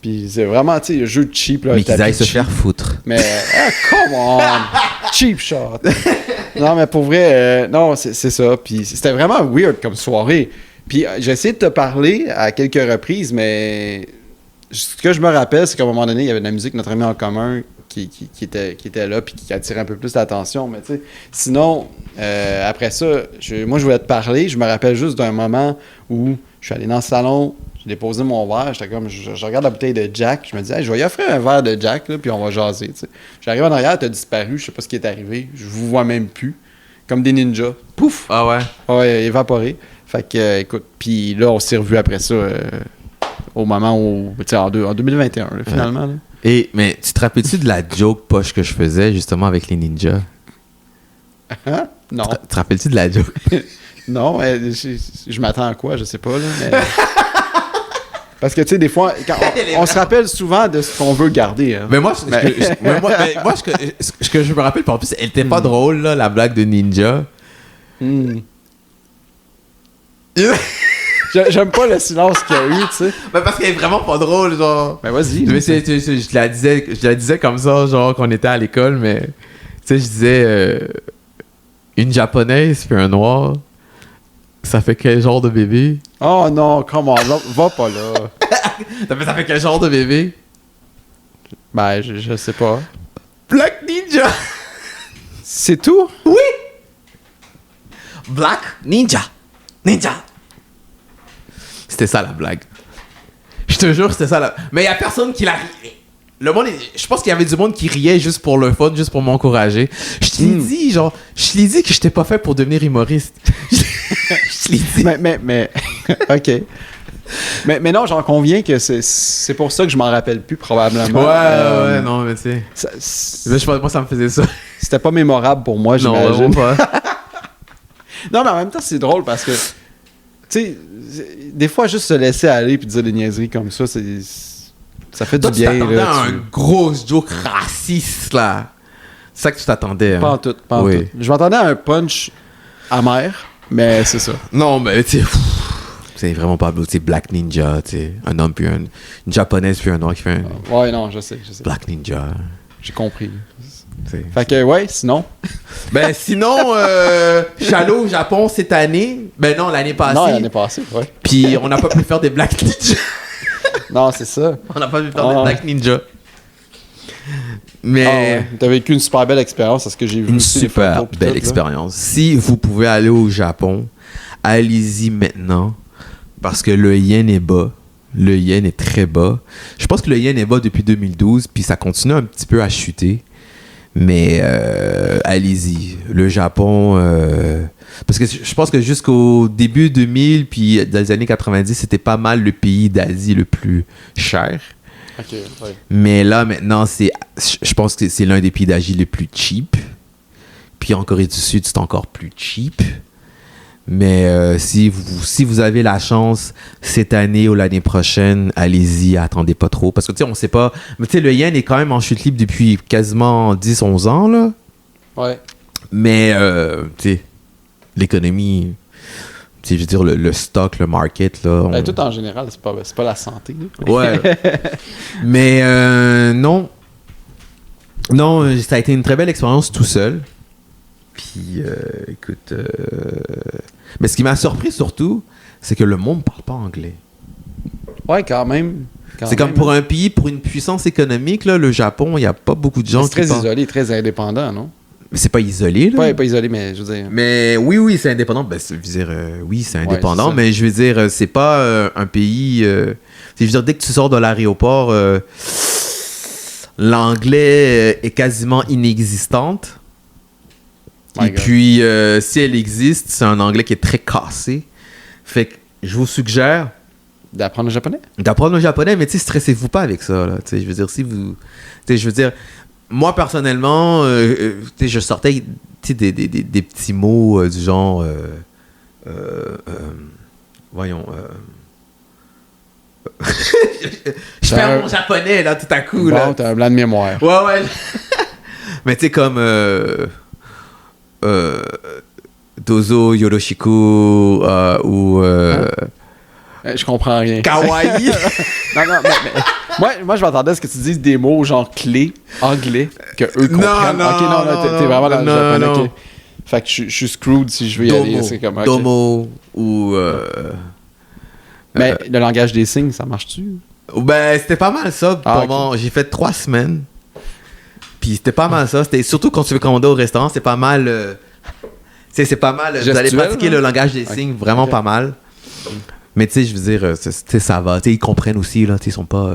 [SPEAKER 2] Puis c'est vraiment, tu sais, un jeu cheap. Là,
[SPEAKER 1] mais qu'ils aillent se faire foutre.
[SPEAKER 2] Mais, come on! Cheap shot! Non, mais pour vrai, non, c'est ça. Puis c'était vraiment weird comme soirée. Puis j'ai essayé de te parler à quelques reprises, mais ce que je me rappelle, c'est qu'à un moment donné, il y avait de la musique, notre ami en commun, qui était là puis qui attirait un peu plus l'attention. Mais tu sais, sinon, après ça, moi, je voulais te parler. Je me rappelle juste d'un moment où je suis allé dans le salon, j'ai déposé mon verre, j'étais comme, je regarde la bouteille de Jack, je me dis, hey, je vais y offrir un verre de Jack, là, puis on va jaser. T'sais. J'arrive en arrière, t'as disparu, je sais pas ce qui est arrivé, je vous vois même plus. Comme des ninjas. Pouf!
[SPEAKER 1] Ah ouais?
[SPEAKER 2] Ouais, évaporé. Fait que, écoute, puis là, on s'est revus après ça, au moment où, tu sais, en 2021, là, finalement. Là.
[SPEAKER 1] Mais tu te rappelles-tu de la joke poche que je faisais justement avec les ninjas?
[SPEAKER 2] Hein? Non.
[SPEAKER 1] Tu te rappelles-tu de la joke?
[SPEAKER 2] Non, je m'attends à quoi, je sais pas, là, mais... Parce que, tu sais, des fois, on se rappelle souvent de ce qu'on veut garder. Hein.
[SPEAKER 1] Mais moi, ce que je me rappelle, en plus, elle était pas drôle, là, la blague de ninja.
[SPEAKER 2] J'aime pas le silence qu'il y a eu, tu sais.
[SPEAKER 1] Ben parce qu'elle est vraiment pas drôle, genre.
[SPEAKER 2] Ben vas-y.
[SPEAKER 1] Mais je la disais comme ça, genre, qu'on était à l'école, mais... Tu sais, je disais... une japonaise puis un noir, ça fait quel genre de bébé?
[SPEAKER 2] Oh non, comment? Va pas là.
[SPEAKER 1] Ça fait quel genre de bébé?
[SPEAKER 2] Ben, je sais pas.
[SPEAKER 1] Black Ninja!
[SPEAKER 2] C'est tout?
[SPEAKER 1] Oui! Black Ninja! Ninja! C'était ça la blague. Je te jure, c'était ça la... Mais il y a personne qui la riait. Le monde, je pense qu'il y avait du monde qui riait juste pour le fun, juste pour m'encourager. Je te l'ai dit, genre, je l'ai dit que j'étais pas fait pour devenir humoriste. Je l'ai dit.
[SPEAKER 2] Mais, ok. Mais non, j'en conviens que c'est pour ça que je m'en rappelle plus, probablement.
[SPEAKER 1] Ouais, non, mais tu sais. Mais je pense pas ça me faisait ça.
[SPEAKER 2] C'était pas mémorable pour moi, j'imagine.
[SPEAKER 1] Non, pas.
[SPEAKER 2] Non, mais en même temps, c'est drôle parce que, tu sais, des fois, juste se laisser aller puis dire des niaiseries comme ça, ça fait du bien.
[SPEAKER 1] Tu t'attendais à un gros joke raciste, là. C'est ça que tu t'attendais. Hein?
[SPEAKER 2] Pas en tout, pas en tout. Je m'attendais à un punch amer, mais c'est ça.
[SPEAKER 1] Non, mais tu sais, c'est vraiment pas beau. Tu sais, Black Ninja, tu sais, un homme puis une japonaise puis un noir qui fait un...
[SPEAKER 2] Ouais, non, je sais.
[SPEAKER 1] Black Ninja.
[SPEAKER 2] J'ai compris. Fait que, ouais, sinon...
[SPEAKER 1] Ben, sinon, je suis allé au Japon cette année. Ben non, l'année passée.
[SPEAKER 2] Non, l'année passée, ouais.
[SPEAKER 1] Puis on n'a pas pu faire des Black Ninja.
[SPEAKER 2] Non, c'est ça.
[SPEAKER 1] On n'a pas pu faire des Black Ninja. Mais...
[SPEAKER 2] ouais. T'as vécu une super belle expérience, c'est ce que j'ai vu.
[SPEAKER 1] Une super belle expérience. Si vous pouvez aller au Japon, allez-y maintenant. Parce que le yen est bas. Le yen est très bas. Je pense que le yen est bas depuis 2012, puis ça continue un petit peu à chuter. Mais allez-y. Le Japon... parce que je pense que jusqu'au début 2000, puis dans les années 90, c'était pas mal le pays d'Asie le plus cher.
[SPEAKER 2] Okay, ouais.
[SPEAKER 1] Mais là, maintenant, je pense que c'est l'un des pays d'Asie les plus cheap. Puis en Corée du Sud, c'est encore plus cheap. Mais si vous avez la chance cette année ou l'année prochaine, allez-y, attendez pas trop. Parce que, tu sais, on sait pas... Mais tu sais, le yen est quand même en chute libre depuis quasiment 10-11 ans, là.
[SPEAKER 2] Ouais.
[SPEAKER 1] Mais, tu sais, l'économie... Tu sais, je veux dire, le stock, le market, là...
[SPEAKER 2] Ben, tout en général, c'est pas la santé. Là.
[SPEAKER 1] Ouais. Mais, non. Non, ça a été une très belle expérience tout seul. Puis, écoute... Mais ce qui m'a surpris surtout, c'est que le monde ne parle pas anglais.
[SPEAKER 2] Ouais, quand même.
[SPEAKER 1] C'est comme pour un pays, pour une puissance économique, là, le Japon, il n'y a pas beaucoup de gens qui
[SPEAKER 2] parlent. C'est très isolé, très indépendant, non?
[SPEAKER 1] Mais c'est pas isolé, là.
[SPEAKER 2] Pas isolé, mais je veux dire...
[SPEAKER 1] Mais oui, c'est indépendant. Ben, je veux dire, oui, c'est indépendant, mais je veux dire, c'est pas un pays... je veux dire, dès que tu sors de l'aéroport, l'anglais est quasiment inexistante. Et puis, si elle existe, c'est un anglais qui est très cassé. Fait que je vous suggère...
[SPEAKER 2] D'apprendre le japonais?
[SPEAKER 1] D'apprendre le japonais, mais tu sais, stressez-vous pas avec ça, là. Je veux dire, si vous... je veux dire, moi, personnellement, je sortais des petits mots du genre... voyons... je perds mon japonais, là, tout à coup, là.
[SPEAKER 2] Bon, t'as un blanc de mémoire.
[SPEAKER 1] Ouais. Mais tu sais, comme... Dozo Yoroshiku ou
[SPEAKER 2] je comprends rien.
[SPEAKER 1] Kawaii.
[SPEAKER 2] non, mais moi je m'attendais à ce que tu dises des mots genre clés anglais que eux comprennent.
[SPEAKER 1] Non,
[SPEAKER 2] t'es vraiment dans le japonais.
[SPEAKER 1] Non.
[SPEAKER 2] Okay. Fait que je suis screwed si je veux y aller. C'est comme, okay.
[SPEAKER 1] Domo ou
[SPEAKER 2] mais le langage des signes, ça marche-tu?
[SPEAKER 1] Ben c'était pas mal ça. Okay. J'ai fait 3 semaines. Puis c'était pas mal ça. C'était surtout quand tu veux commander au restaurant, c'est pas mal. C'est pas mal.
[SPEAKER 2] Gestuel,
[SPEAKER 1] vous allez pratiquer le langage des signes, vraiment pas mal. Mais tu sais, je veux dire, ça va. Ils comprennent aussi, là. Ils sont pas.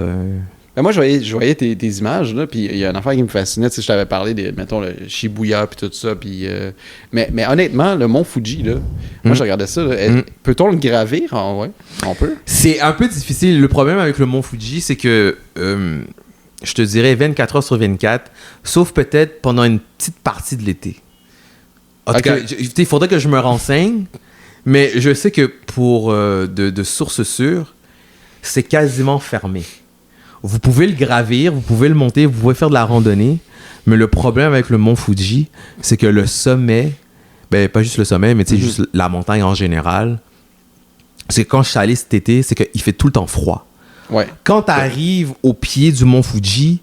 [SPEAKER 2] Ben moi, je voyais tes images, là. Puis il y a une affaire qui me fascinait. Je t'avais parlé de, mettons, le Shibuya, puis tout ça. Puis, mais honnêtement, le mont Fuji, là, moi, je regardais ça. Là, peut-on le gravir? Ouais, on peut.
[SPEAKER 1] C'est un peu difficile. Le problème avec le mont Fuji, c'est que. Je te dirais 24 heures sur 24, sauf peut-être pendant une petite partie de l'été. En tout cas, il faudrait que je me renseigne, mais je sais que pour de sources sûres, c'est quasiment fermé. Vous pouvez le gravir, vous pouvez le monter, vous pouvez faire de la randonnée, mais le problème avec le mont Fuji, c'est que le sommet, ben pas juste le sommet, mais juste la montagne en général, c'est que quand je suis allé cet été, c'est qu'il fait tout le temps froid.
[SPEAKER 2] Ouais.
[SPEAKER 1] Quand tu arrives au pied du mont Fuji,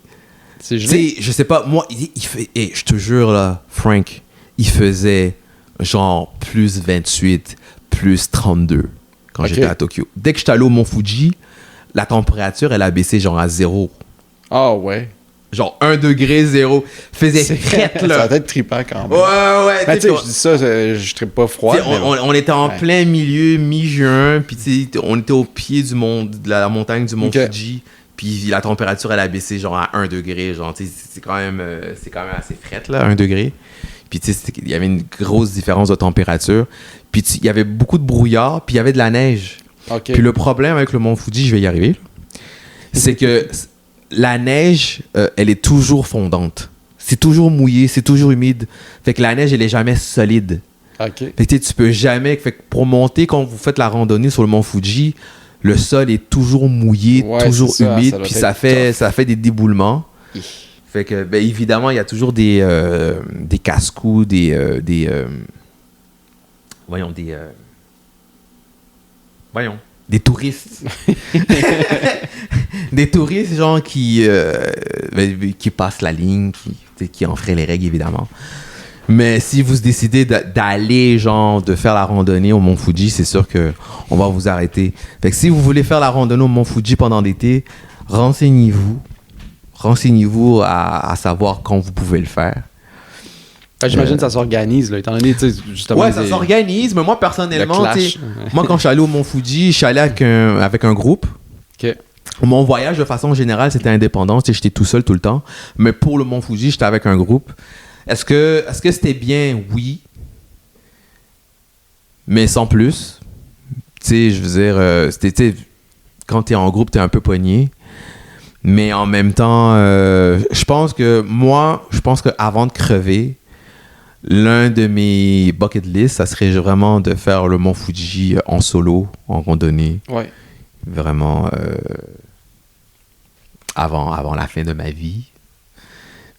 [SPEAKER 2] c'est gelé.
[SPEAKER 1] Je sais pas, moi, il fait, je te jure là, Frank, il faisait genre plus 28, plus 32 quand j'étais à Tokyo. Dès que j'étais allé au mont Fuji, la température, elle a baissé genre à 0.
[SPEAKER 2] Ah ouais.
[SPEAKER 1] Genre 1 degré, 0. Faisait frette, là.
[SPEAKER 2] Ça va être trippant quand même.
[SPEAKER 1] Ouais.
[SPEAKER 2] Ben, tu sais, je dis ça, je trippe pas froid.
[SPEAKER 1] On était en plein milieu, mi-juin, puis on était au pied de la montagne du mont Fuji, puis la température, elle a baissé genre à 1 degré. Genre, c'est quand même assez frette, là, 1 degré. Puis il y avait une grosse différence de température. Puis il y avait beaucoup de brouillard, puis il y avait de la neige.
[SPEAKER 2] Okay.
[SPEAKER 1] Puis le problème avec le mont Fuji, je vais y arriver, c'est que la neige, elle est toujours fondante. C'est toujours mouillé, c'est toujours humide. Fait que la neige, elle est jamais solide.
[SPEAKER 2] Okay.
[SPEAKER 1] Fait que tu peux jamais... Fait que pour monter, quand vous faites la randonnée sur le mont Fuji, le sol est toujours mouillé, toujours humide, puis ça fait des déboulements. Fait que, ben, évidemment, il y a toujours des casse-cous, des touristes. Des touristes, genre, qui passent la ligne, qui enfreignent les règles, évidemment. Mais si vous décidez d'aller, genre, de faire la randonnée au mont Fuji, c'est sûr qu'on va vous arrêter. Fait que si vous voulez faire la randonnée au mont Fuji pendant l'été, renseignez-vous. Renseignez-vous à savoir quand vous pouvez le faire.
[SPEAKER 2] J'imagine que ça s'organise, là, étant donné, justement...
[SPEAKER 1] Ouais, ça s'organise, mais moi, personnellement, moi, quand je suis allé au mont Fuji, je suis allé avec un groupe.
[SPEAKER 2] OK.
[SPEAKER 1] Mon voyage, de façon générale, c'était indépendant. J'étais tout seul tout le temps. Mais pour le mont Fuji, j'étais avec un groupe. Est-ce que c'était bien? Oui. Mais sans plus. Tu sais, je veux dire, quand t'es en groupe, t'es un peu pogné. Mais en même temps, je pense qu'avant de crever, L'un de mes bucket list, ça serait vraiment de faire le Mont Fuji en solo, en randonnée.
[SPEAKER 2] Ouais.
[SPEAKER 1] Vraiment avant la fin de ma vie.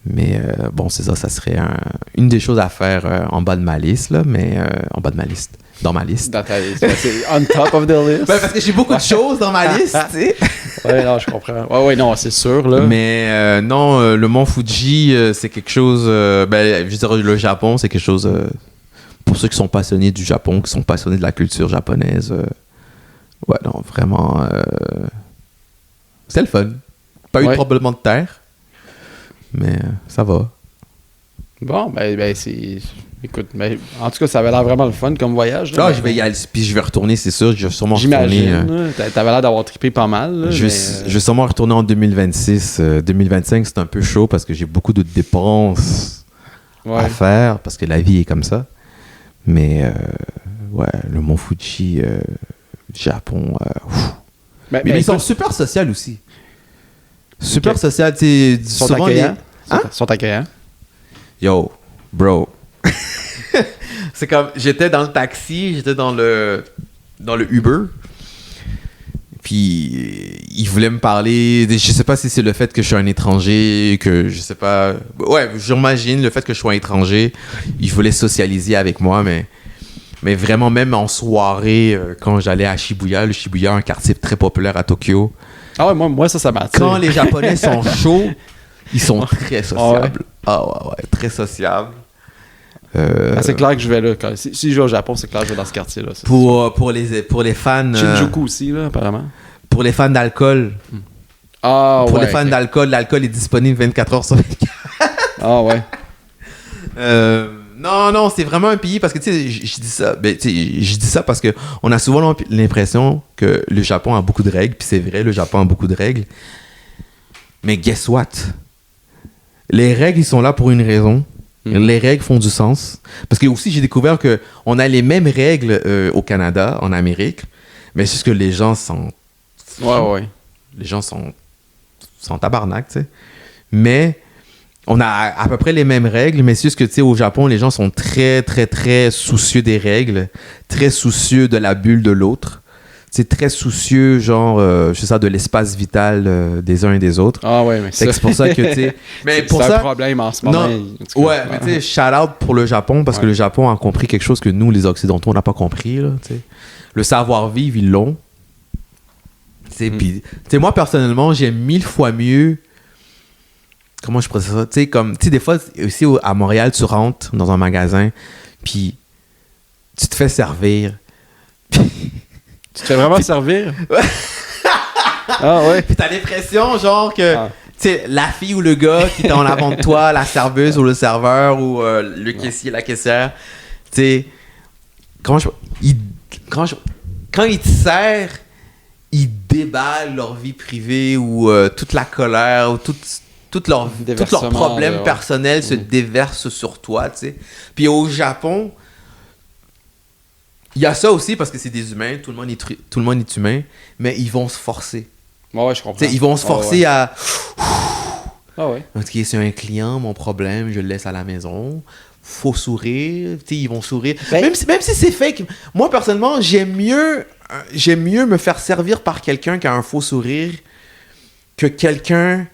[SPEAKER 1] Mais bon, c'est ça, ça serait une des choses à faire en bas de ma liste, là, mais en bas de ma liste, dans ma liste.
[SPEAKER 2] Dans ta liste. C'est on top of the list.
[SPEAKER 1] Ben, parce que j'ai beaucoup de choses dans ma liste, tu sais.
[SPEAKER 2] Ouais, non, je comprends. Ouais, non, c'est sûr, là.
[SPEAKER 1] Mais non, le Mont Fuji, c'est quelque chose... ben, je dirais, le Japon, c'est quelque chose... pour ceux qui sont passionnés du Japon, qui sont passionnés de la culture japonaise. Ouais, non, vraiment... c'est le fun. Pas eu de tremblement de terre. Mais ça va.
[SPEAKER 2] Bon, ben c'est... Écoute, en tout cas, ça avait l'air vraiment le fun comme voyage.
[SPEAKER 1] Là, je vais y aller, puis je vais retourner, c'est sûr. Je vais sûrement retourner...
[SPEAKER 2] J'imagine. T'avais l'air d'avoir trippé pas mal. Là,
[SPEAKER 1] je vais sûrement retourner en 2026. 2025, c'est un peu chaud parce que j'ai beaucoup de dépenses à faire parce que la vie est comme ça. Mais ouais, le Mont Fuji, Japon... mais ils sont super sociaux aussi. Super social, tu sais.
[SPEAKER 2] Ils sont accueillants. Ils sont accueillants.
[SPEAKER 1] Yo, bro. C'est comme, j'étais dans le taxi, j'étais dans le Uber. Puis, il voulait me parler. Je sais pas si c'est le fait que je suis un étranger, que je sais pas. Ouais, j'imagine le fait que je sois un étranger. Il voulait socialiser avec moi, mais vraiment, même en soirée, quand j'allais à Shibuya, le Shibuya, un quartier très populaire à Tokyo.
[SPEAKER 2] Ah ouais, moi ça m'attire.
[SPEAKER 1] Quand les Japonais sont chauds, ils sont très sociables. Ah ouais, très sociables.
[SPEAKER 2] C'est clair que je vais là. Si je vais au Japon, c'est clair que je vais dans ce quartier-là.
[SPEAKER 1] Pour les fans...
[SPEAKER 2] Shinjuku aussi, là, apparemment.
[SPEAKER 1] Pour les fans d'alcool. Pour les fans d'alcool, l'alcool est disponible 24 heures sur 24.
[SPEAKER 2] Ah ouais.
[SPEAKER 1] Non, c'est vraiment un pays parce que, tu sais, je dis ça. Ben, tu sais, je dis ça parce que on a souvent l'impression que le Japon a beaucoup de règles, puis c'est vrai, le Japon a beaucoup de règles. Mais guess what? Les règles, ils sont là pour une raison. Les règles font du sens. Parce que aussi, j'ai découvert qu'on a les mêmes règles au Canada, en Amérique, mais c'est juste que les gens sont...
[SPEAKER 2] Ouais.
[SPEAKER 1] Les gens sont tabarnak, tu sais. Mais on a à peu près les mêmes règles, mais c'est juste que, tu sais, au Japon, les gens sont très, très, très soucieux des règles, très soucieux de la bulle de l'autre. C'est très soucieux, genre, je sais ça, de l'espace vital des uns et des autres.
[SPEAKER 2] Ah ouais, mais
[SPEAKER 1] c'est pour ça que, tu sais...
[SPEAKER 2] Mais pour ça, un problème en ce moment.
[SPEAKER 1] Non, ouais, mais tu sais, shout-out pour le Japon, parce que le Japon a compris quelque chose que nous, les Occidentaux, on n'a pas compris, là, tu sais. Le savoir-vivre, ils l'ont. Puis, tu sais, moi, personnellement, j'aime 1000 fois mieux... Comment je pourrais dire ça? Tu sais, comme... Tu sais, des fois, aussi, à Montréal, tu rentres dans un magasin, puis tu te fais servir,
[SPEAKER 2] Tu te fais vraiment servir? Ah ouais?
[SPEAKER 1] Puis t'as l'impression, genre, que tu sais, la fille ou le gars qui est en avant de toi, la serveuse ou le serveur ou le caissier, la caissière, tu sais, quand ils te servent, ils déballent leur vie privée ou toute la colère ou tous leurs problèmes personnels se déversent sur toi, tu sais. Puis au Japon... Il y a ça aussi parce que c'est des humains, tout le monde est humain, mais ils vont se forcer.
[SPEAKER 2] Ouais, je comprends.
[SPEAKER 1] T'sais, ils vont se forcer à...
[SPEAKER 2] Ah ouais.
[SPEAKER 1] Ok, c'est un client, mon problème, je le laisse à la maison. Faut sourire, ils vont sourire. Même si c'est fake, moi personnellement, j'aime mieux me faire servir par quelqu'un qui a un faux sourire que quelqu'un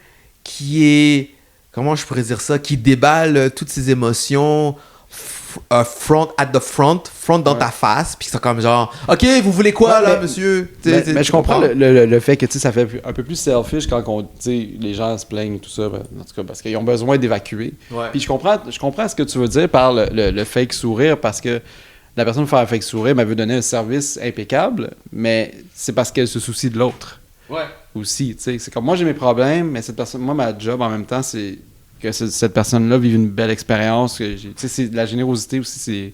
[SPEAKER 1] qui est... Comment je pourrais dire ça? Qui déballe toutes ses émotions... front dans ta face, puis c'est comme genre, ok, vous voulez quoi là, monsieur?
[SPEAKER 2] Mais je comprends le fait que ça fait un peu plus selfish quand les gens se plaignent et tout ça, en tout cas, parce qu'ils ont besoin d'évacuer. Ouais. Puis je comprends ce que tu veux dire par le fake sourire, parce que la personne qui fait un fake sourire veut donner un service impeccable, mais c'est parce qu'elle se soucie de l'autre.
[SPEAKER 1] Ouais.
[SPEAKER 2] Aussi, tu sais. C'est comme moi, j'ai mes problèmes, mais cette personne, moi, ma job en même temps, c'est que cette personne-là vive une belle expérience. Tu sais, c'est de la générosité aussi.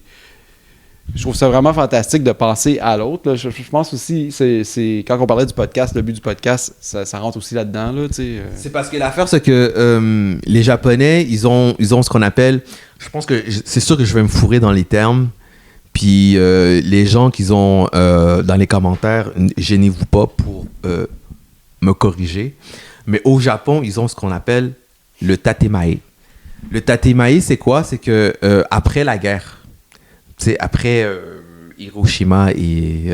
[SPEAKER 2] Je trouve ça vraiment fantastique de penser à l'autre. Là. Je pense aussi, c'est quand on parlait du podcast, le but du podcast, ça rentre aussi là-dedans. Là, tu sais.
[SPEAKER 1] C'est parce que l'affaire, c'est que les Japonais, ils ont ce qu'on appelle... Je pense que c'est sûr que je vais me fourrer dans les termes. Puis les gens qui ont dans les commentaires, gênez-vous pas pour me corriger. Mais au Japon, ils ont ce qu'on appelle le tatemae. Le tatemae, c'est quoi? C'est que après la guerre, après Hiroshima et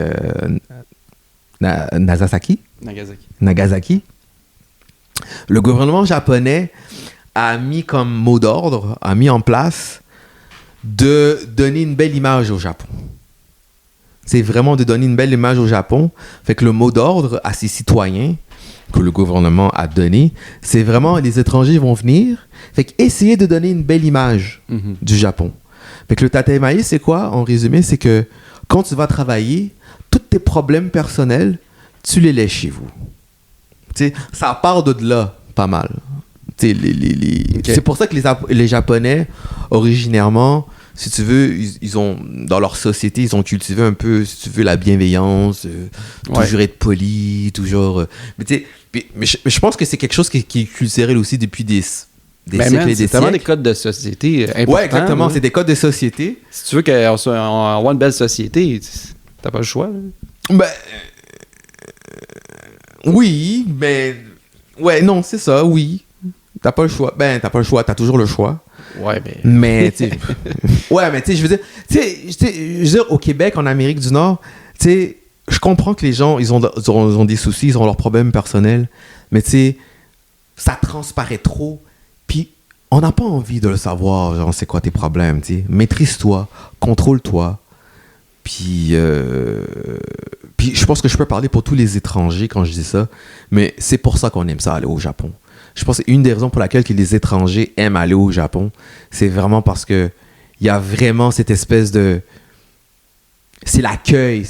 [SPEAKER 1] Nagasaki, le gouvernement japonais a mis comme mot d'ordre, a mis en place de donner une belle image au Japon. C'est vraiment de donner une belle image au Japon. Fait que le mot d'ordre à ses citoyens que le gouvernement a donné, c'est vraiment les étrangers vont venir. Fait que essayer de donner une belle image du Japon. Fait que le tatemae, c'est quoi? En résumé, c'est que quand tu vas travailler, tous tes problèmes personnels, tu les laisses chez vous. T'sais, ça part de là, pas mal. Okay. C'est pour ça que les Japonais, originairement, si tu veux, ils ont, dans leur société, ils ont cultivé un peu, si tu veux, la bienveillance, toujours être poli, toujours... mais je pense que c'est quelque chose qui est culturel aussi depuis des siècles et des siècles.
[SPEAKER 2] C'est tellement des codes de société importants.
[SPEAKER 1] Ouais, exactement, hein? C'est des codes de société.
[SPEAKER 2] Si tu veux qu'on ait une belle société, t'as pas le choix. Là.
[SPEAKER 1] Ben... oui, mais... Ouais, non, c'est ça, oui. T'as pas le choix. Ben, t'as pas le choix, t'as toujours le choix.
[SPEAKER 2] Ouais,
[SPEAKER 1] mais tu sais... ouais, mais tu sais, je veux dire, au Québec, en Amérique du Nord, tu sais, je comprends que les gens, ils ont des soucis, ils ont leurs problèmes personnels, mais tu sais, ça transparaît trop, puis on n'a pas envie de le savoir, genre, c'est quoi tes problèmes, tu sais. Maîtrise-toi, contrôle-toi, puis je pense que je peux parler pour tous les étrangers quand je dis ça, mais c'est pour ça qu'on aime ça, aller au Japon. Je pense que c'est une des raisons pour laquelle que les étrangers aiment aller au Japon. C'est vraiment parce que il y a vraiment cette espèce de... C'est l'accueil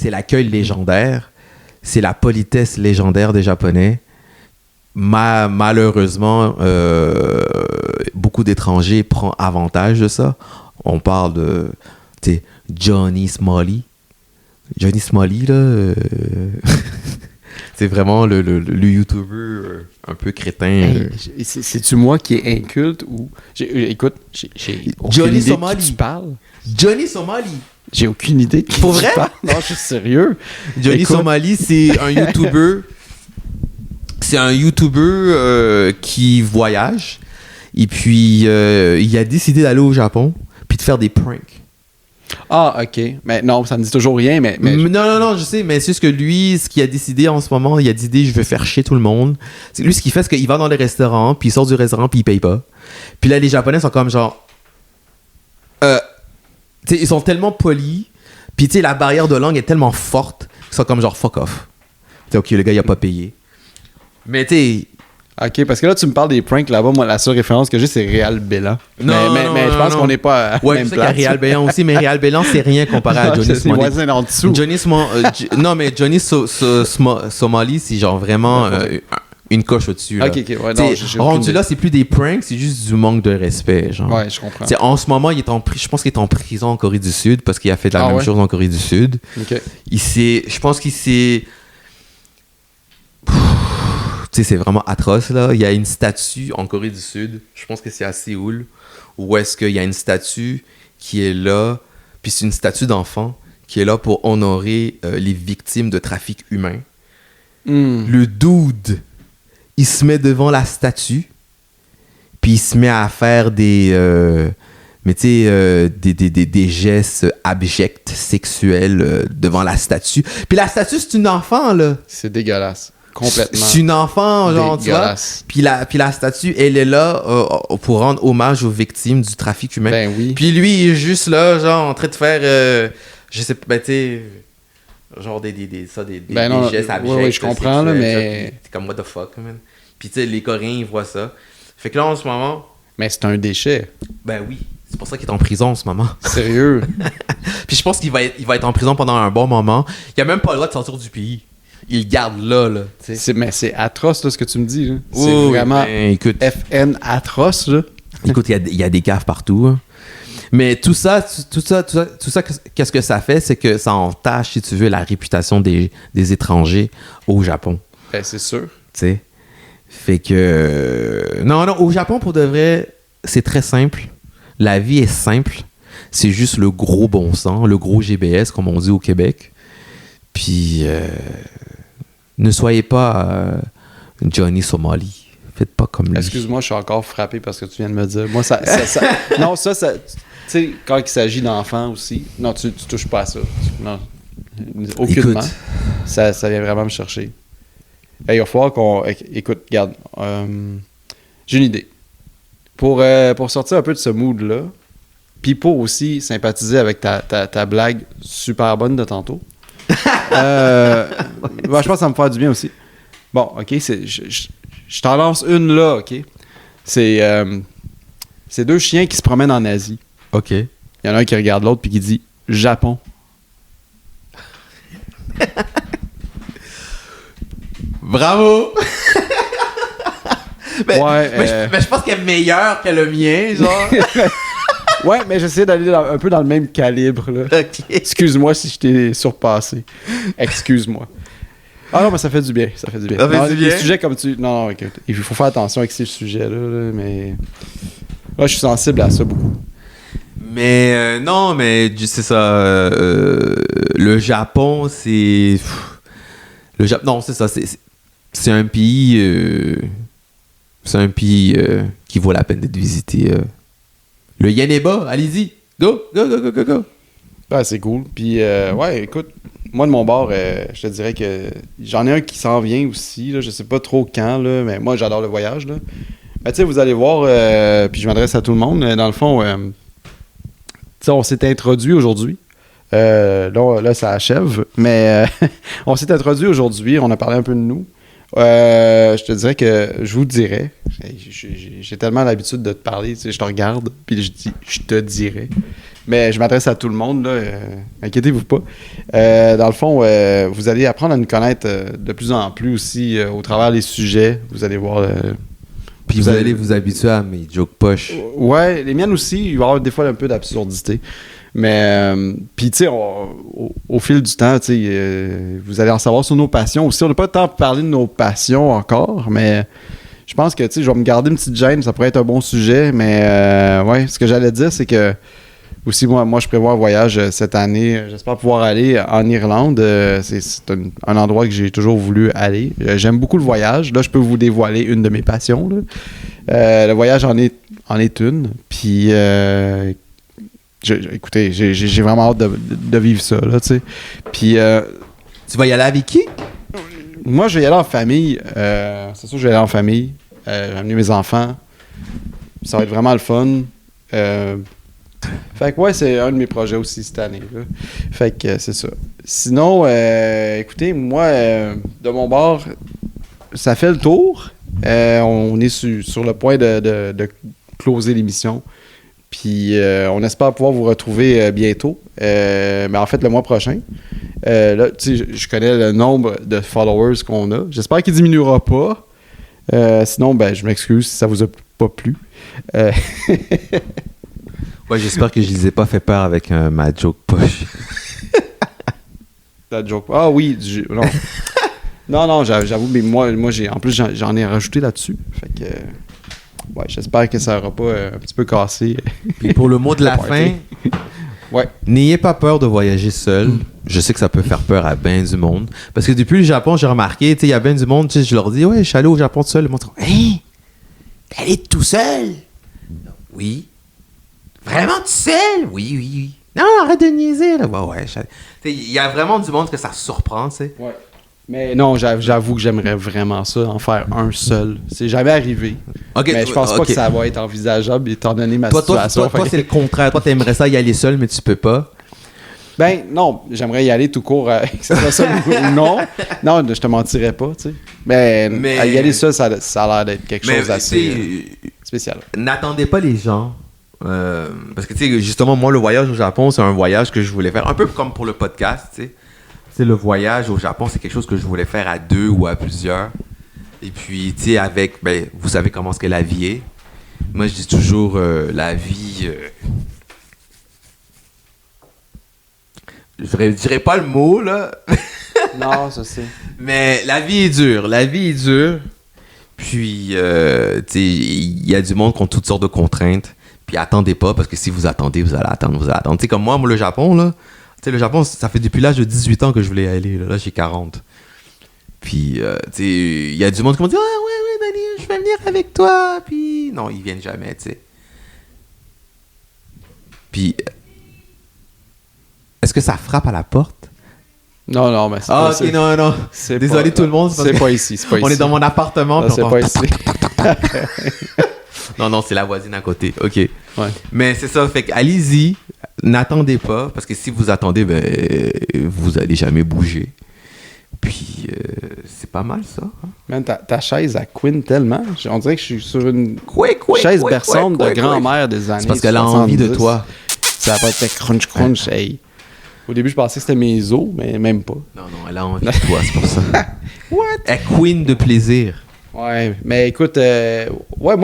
[SPEAKER 1] légendaire. C'est la politesse légendaire des Japonais. Malheureusement, beaucoup d'étrangers prennent avantage de ça. On parle de Johnny Smalley. Johnny Smalley, là... c'est vraiment le YouTuber un peu crétin.
[SPEAKER 2] Hey, c'est-tu moi qui est inculte ou... Écoute, j'ai aucune idée de qui tu parles.
[SPEAKER 1] Johnny Somali.
[SPEAKER 2] J'ai aucune idée de qui
[SPEAKER 1] Pour
[SPEAKER 2] tu
[SPEAKER 1] vrai?
[SPEAKER 2] parles. Non, je suis sérieux.
[SPEAKER 1] Johnny Somali, c'est un YouTuber... c'est un YouTuber qui voyage. Et puis, il a décidé d'aller au Japon puis de faire des pranks.
[SPEAKER 2] Ah, OK. Mais non, ça ne dit toujours rien, mais...
[SPEAKER 1] Non, je sais, mais c'est juste que lui, ce qu'il a décidé en ce moment, il a décidé, je vais faire chier tout le monde. C'est lui, ce qu'il fait, c'est qu'il va dans les restaurants, puis il sort du restaurant, puis il paye pas. Puis là, les Japonais sont comme genre... tu sais, ils sont tellement polis, puis tu sais, la barrière de langue est tellement forte, qu'ils sont comme genre, fuck off. Tu sais, OK, le gars, il a pas payé. Mais tu sais...
[SPEAKER 2] OK, parce que là, tu me parles des pranks là-bas. Moi, la seule référence que j'ai, c'est Réal Bélan. Mais je pense qu'on n'est pas à
[SPEAKER 1] ouais, même place. Ouais, je sais qu'il y a Réal Bélan aussi, mais Réal Bélan, c'est rien comparé à Johnny Somali.
[SPEAKER 2] C'est voisin en dessous.
[SPEAKER 1] Non, mais Johnny Somali, c'est genre vraiment une coche au-dessus.
[SPEAKER 2] OK, ouais, non,
[SPEAKER 1] rendu là, c'est plus des pranks, c'est juste du manque de respect. Genre.
[SPEAKER 2] Ouais, je comprends.
[SPEAKER 1] En ce moment, je pense qu'il est en prison en Corée du Sud parce qu'il a fait la même chose en Corée du Sud.
[SPEAKER 2] OK.
[SPEAKER 1] Je pense qu'il s'est... Tu sais, c'est vraiment atroce, là. Il y a une statue en Corée du Sud, je pense que c'est à Séoul, où est-ce qu'il y a une statue qui est là, puis c'est une statue d'enfant qui est là pour honorer les victimes de trafic humain. Le dude, il se met devant la statue, puis il se met à faire des gestes abjects, sexuels devant la statue. Puis la statue, c'est une enfant, là.
[SPEAKER 2] C'est dégueulasse. Complètement.
[SPEAKER 1] C'est une enfant, genre, tu vois. Puis la statue, elle est là pour rendre hommage aux victimes du trafic humain.
[SPEAKER 2] Ben oui.
[SPEAKER 1] Puis lui, il est juste là, genre, en train de faire, je sais pas, tu sais, genre des gestes abjects.
[SPEAKER 2] Oui, je comprends, là, mais...
[SPEAKER 1] T'es comme, what the fuck, man. Puis tu sais, les Coréens, ils voient ça. Fait que là, en ce moment...
[SPEAKER 2] Mais c'est un déchet.
[SPEAKER 1] Ben oui. C'est pour ça qu'il est en prison en ce moment.
[SPEAKER 2] Sérieux?
[SPEAKER 1] Puis je pense qu'il va être en prison pendant un bon moment. Il a même pas le droit de sortir du pays. Il garde là.
[SPEAKER 2] Mais c'est atroce, là, ce que tu me dis. Là.
[SPEAKER 1] Oui,
[SPEAKER 2] c'est vraiment
[SPEAKER 1] écoute,
[SPEAKER 2] FN atroce. Là.
[SPEAKER 1] Écoute, il y a des gaffes partout. Hein. Mais tout ça, qu'est-ce que ça fait? C'est que ça entache, si tu veux, la réputation des étrangers au Japon.
[SPEAKER 2] Ben, c'est sûr.
[SPEAKER 1] Tu sais? Fait que... Non, au Japon, pour de vrai, c'est très simple. La vie est simple. C'est juste le gros bon sens, le gros GBS, comme on dit au Québec. Puis... ne soyez pas Johnny Somali. Faites pas comme lui.
[SPEAKER 2] Excuse-moi, je suis encore frappé parce que tu viens de me dire. Moi, ça non, ça... Tu sais, quand il s'agit d'enfants aussi... Non, tu touches pas à ça. Non, aucunement.
[SPEAKER 1] Écoute.
[SPEAKER 2] Ça vient vraiment me chercher. Hey, il va falloir qu'on... Écoute, regarde. J'ai une idée. Pour sortir un peu de ce mood-là, puis pour aussi sympathiser avec ta blague super bonne de tantôt, je pense que ça va me faire du bien aussi. Bon, OK, je t'en lance une là, OK? C'est 2 chiens qui se promènent en Asie.
[SPEAKER 1] OK.
[SPEAKER 2] Il y en a un qui regarde l'autre puis qui dit « Japon ».
[SPEAKER 1] Bravo! mais
[SPEAKER 2] je
[SPEAKER 1] pense qu'elle est meilleure que le mien, genre.
[SPEAKER 2] Ouais, mais j'essaie d'aller un peu dans le même calibre, là.
[SPEAKER 1] OK.
[SPEAKER 2] Excuse-moi si je t'ai surpassé. Excuse-moi. Ah non, mais ça fait du bien. Ça fait du bien.
[SPEAKER 1] Ça fait du bien?
[SPEAKER 2] Les sujets comme tu... Non, écoute, il faut faire attention avec ces sujets-là, là, mais... Moi, je suis sensible à ça beaucoup.
[SPEAKER 1] Mais non, mais c'est ça. Le Japon, c'est... Non, c'est ça. C'est un pays... c'est un pays qui vaut la peine d'être visité. Le yen est bas, allez-y. Go, go, go, go, go, go.
[SPEAKER 2] Ouais, c'est cool. Puis, ouais, écoute, moi, de mon bord, je te dirais que j'en ai un qui s'en vient aussi. Là, je sais pas trop quand, là, mais moi, j'adore le voyage. Là. Mais tu sais, vous allez voir, puis je m'adresse à tout le monde. Dans le fond, tu sais, on s'est introduit aujourd'hui. Là, ça achève. Mais on s'est introduit aujourd'hui. On a parlé un peu de nous. Je te dirais que je vous dirais. J'ai tellement l'habitude de te parler. Tu sais, je te regarde, puis je dis, je te dirais. Mais je m'adresse à tout le monde, là. Inquiétez-vous pas. Dans le fond, vous allez apprendre à nous connaître de plus en plus aussi au travers des sujets. Vous allez voir.
[SPEAKER 1] Puis vous allez vous habituer à mes jokes poches.
[SPEAKER 2] Ouais, les miennes aussi. Il va y avoir des fois un peu d'absurdité. Mais, puis, tu sais, au fil du temps, tu sais, vous allez en savoir sur nos passions aussi. On n'a pas tant parlé de nos passions encore, mais je pense que, tu sais, je vais me garder une petite gêne. Ça pourrait être un bon sujet, mais, ouais, ce que j'allais dire, c'est que aussi, moi, je prévois un voyage cette année. J'espère pouvoir aller en Irlande. C'est un endroit que j'ai toujours voulu aller. J'aime beaucoup le voyage. Là, je peux vous dévoiler une de mes passions. Là. Le voyage en est une. Puis, écoutez, j'ai vraiment hâte de vivre ça. Là, tu sais. Puis,
[SPEAKER 1] tu vas y aller avec qui?
[SPEAKER 2] Moi, je vais y aller en famille. C'est sûr que je vais y aller en famille. Je vais amener mes enfants. Ça va être vraiment le fun. Fait que ouais, c'est un de mes projets aussi cette année. Là. Fait que c'est ça. Sinon, écoutez, moi, de mon bord, ça fait le tour. On est sur le point de closer l'émission. Puis on espère pouvoir vous retrouver bientôt. Mais en fait, le mois prochain. Là, tu sais, je connais le nombre de followers qu'on a. J'espère qu'il diminuera pas. Sinon, ben, je m'excuse si ça vous a pas plu.
[SPEAKER 1] Ouais, j'espère que je les ai pas fait peur avec ma joke poche.
[SPEAKER 2] La joke. Ah oui, non. non, j'avoue, mais moi en plus, j'en ai rajouté là-dessus. Fait que, ouais, j'espère que ça aura pas un petit peu cassé.
[SPEAKER 1] Puis pour le mot de la fin,
[SPEAKER 2] ouais.
[SPEAKER 1] N'ayez pas peur de voyager seul. Je sais que ça peut faire peur à ben du monde. Parce que depuis le Japon, j'ai remarqué, tu sais, il y a ben du monde, tu sais, je leur dis, ouais, je suis allé au Japon tout seul. Ils m'ont dit, hein? T'es allé tout seul? Oui. Vraiment tout seul? Oui. Non, arrête de niaiser, là. Ouais. Il y a vraiment du monde que ça surprend, tu sais.
[SPEAKER 2] Ouais. Mais non, j'avoue que j'aimerais vraiment ça, en faire un seul. C'est jamais arrivé.
[SPEAKER 1] Okay,
[SPEAKER 2] mais je pense pas que ça va être envisageable étant donné ma situation.
[SPEAKER 1] Toi, c'est le contraire. Toi, t'aimerais ça y aller seul, mais tu peux pas.
[SPEAKER 2] Ben, non. J'aimerais y aller tout court, que ça soit seul ou non. Non, je te mentirais pas, tu sais. Mais y aller seul, ça a l'air d'être quelque chose d'assez spécial.
[SPEAKER 1] N'attendez pas les gens. Parce que, tu sais, justement, moi, le voyage au Japon, c'est un voyage que je voulais faire. Un peu comme pour le podcast, tu sais. Tu sais, le voyage au Japon, c'est quelque chose que je voulais faire à 2 ou à plusieurs. Et puis, tu sais, avec, ben, vous savez comment est-ce que la vie est. Moi, je dis toujours, la vie... je dirais pas le mot, là.
[SPEAKER 2] Non, ça c'est...
[SPEAKER 1] Mais la vie est dure. Puis, tu sais, il y a du monde qui ont toutes sortes de contraintes. Puis, attendez pas, parce que si vous attendez, vous allez attendre. Tu sais, comme moi, le Japon, là... Tu sais, le Japon, ça fait depuis l'âge de 18 ans que je voulais y aller. Là j'ai 40. Puis, tu sais, il y a du monde qui m'a dit « Ah ouais, Dani, je vais venir venir avec toi. Puis non, ils viennent jamais, tu sais. Puis, est-ce que ça frappe à la porte?
[SPEAKER 2] Non, mais c'est
[SPEAKER 1] pas ok, non. Désolé tout le monde.
[SPEAKER 2] C'est pas ici,
[SPEAKER 1] On est dans mon appartement.
[SPEAKER 2] Non, c'est pas ici.
[SPEAKER 1] Non, c'est la voisine à côté. OK.
[SPEAKER 2] Ouais.
[SPEAKER 1] Mais c'est ça, fait que allez-y, n'attendez pas, parce que si vous attendez, vous allez jamais bouger. Puis, c'est pas mal, ça. Hein?
[SPEAKER 2] Man, ta chaise, elle couine tellement. On dirait que je suis sur une chaise berçante de grand-mère des années.
[SPEAKER 1] C'est parce qu'elle a envie de toi.
[SPEAKER 2] Ça va être crunch. Hey. Au début, je pensais que c'était mes os, mais même pas.
[SPEAKER 1] Non, elle a envie de toi, c'est pour ça.
[SPEAKER 2] What?
[SPEAKER 1] Elle couine de plaisir.
[SPEAKER 2] Ouais, mais écoute, moi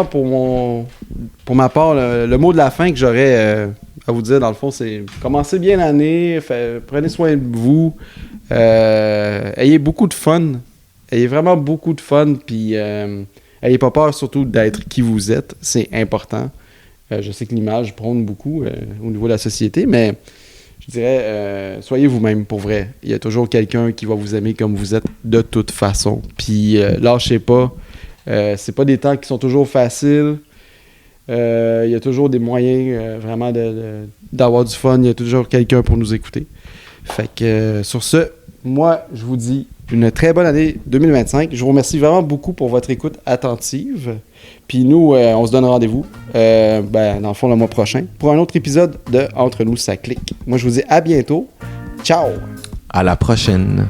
[SPEAKER 2] pour ma part, le mot de la fin que j'aurais à vous dire, dans le fond, c'est commencez bien l'année, prenez soin de vous, ayez beaucoup de fun, ayez vraiment beaucoup de fun, puis ayez pas peur surtout d'être qui vous êtes, c'est important. Je sais que l'image prône beaucoup au niveau de la société, mais je dirais, soyez vous-même pour vrai. Il y a toujours quelqu'un qui va vous aimer comme vous êtes de toute façon. Puis lâchez pas. C'est pas des temps qui sont toujours faciles. Il y a toujours des moyens vraiment d'avoir du fun. Il y a toujours quelqu'un pour nous écouter. Fait que sur ce, moi, je vous dis une très bonne année 2025. Je vous remercie vraiment beaucoup pour votre écoute attentive. Puis nous, on se donne rendez-vous, dans le fond, le mois prochain, pour un autre épisode de Entre nous, ça clique. Moi, je vous dis à bientôt. Ciao!
[SPEAKER 1] À la prochaine.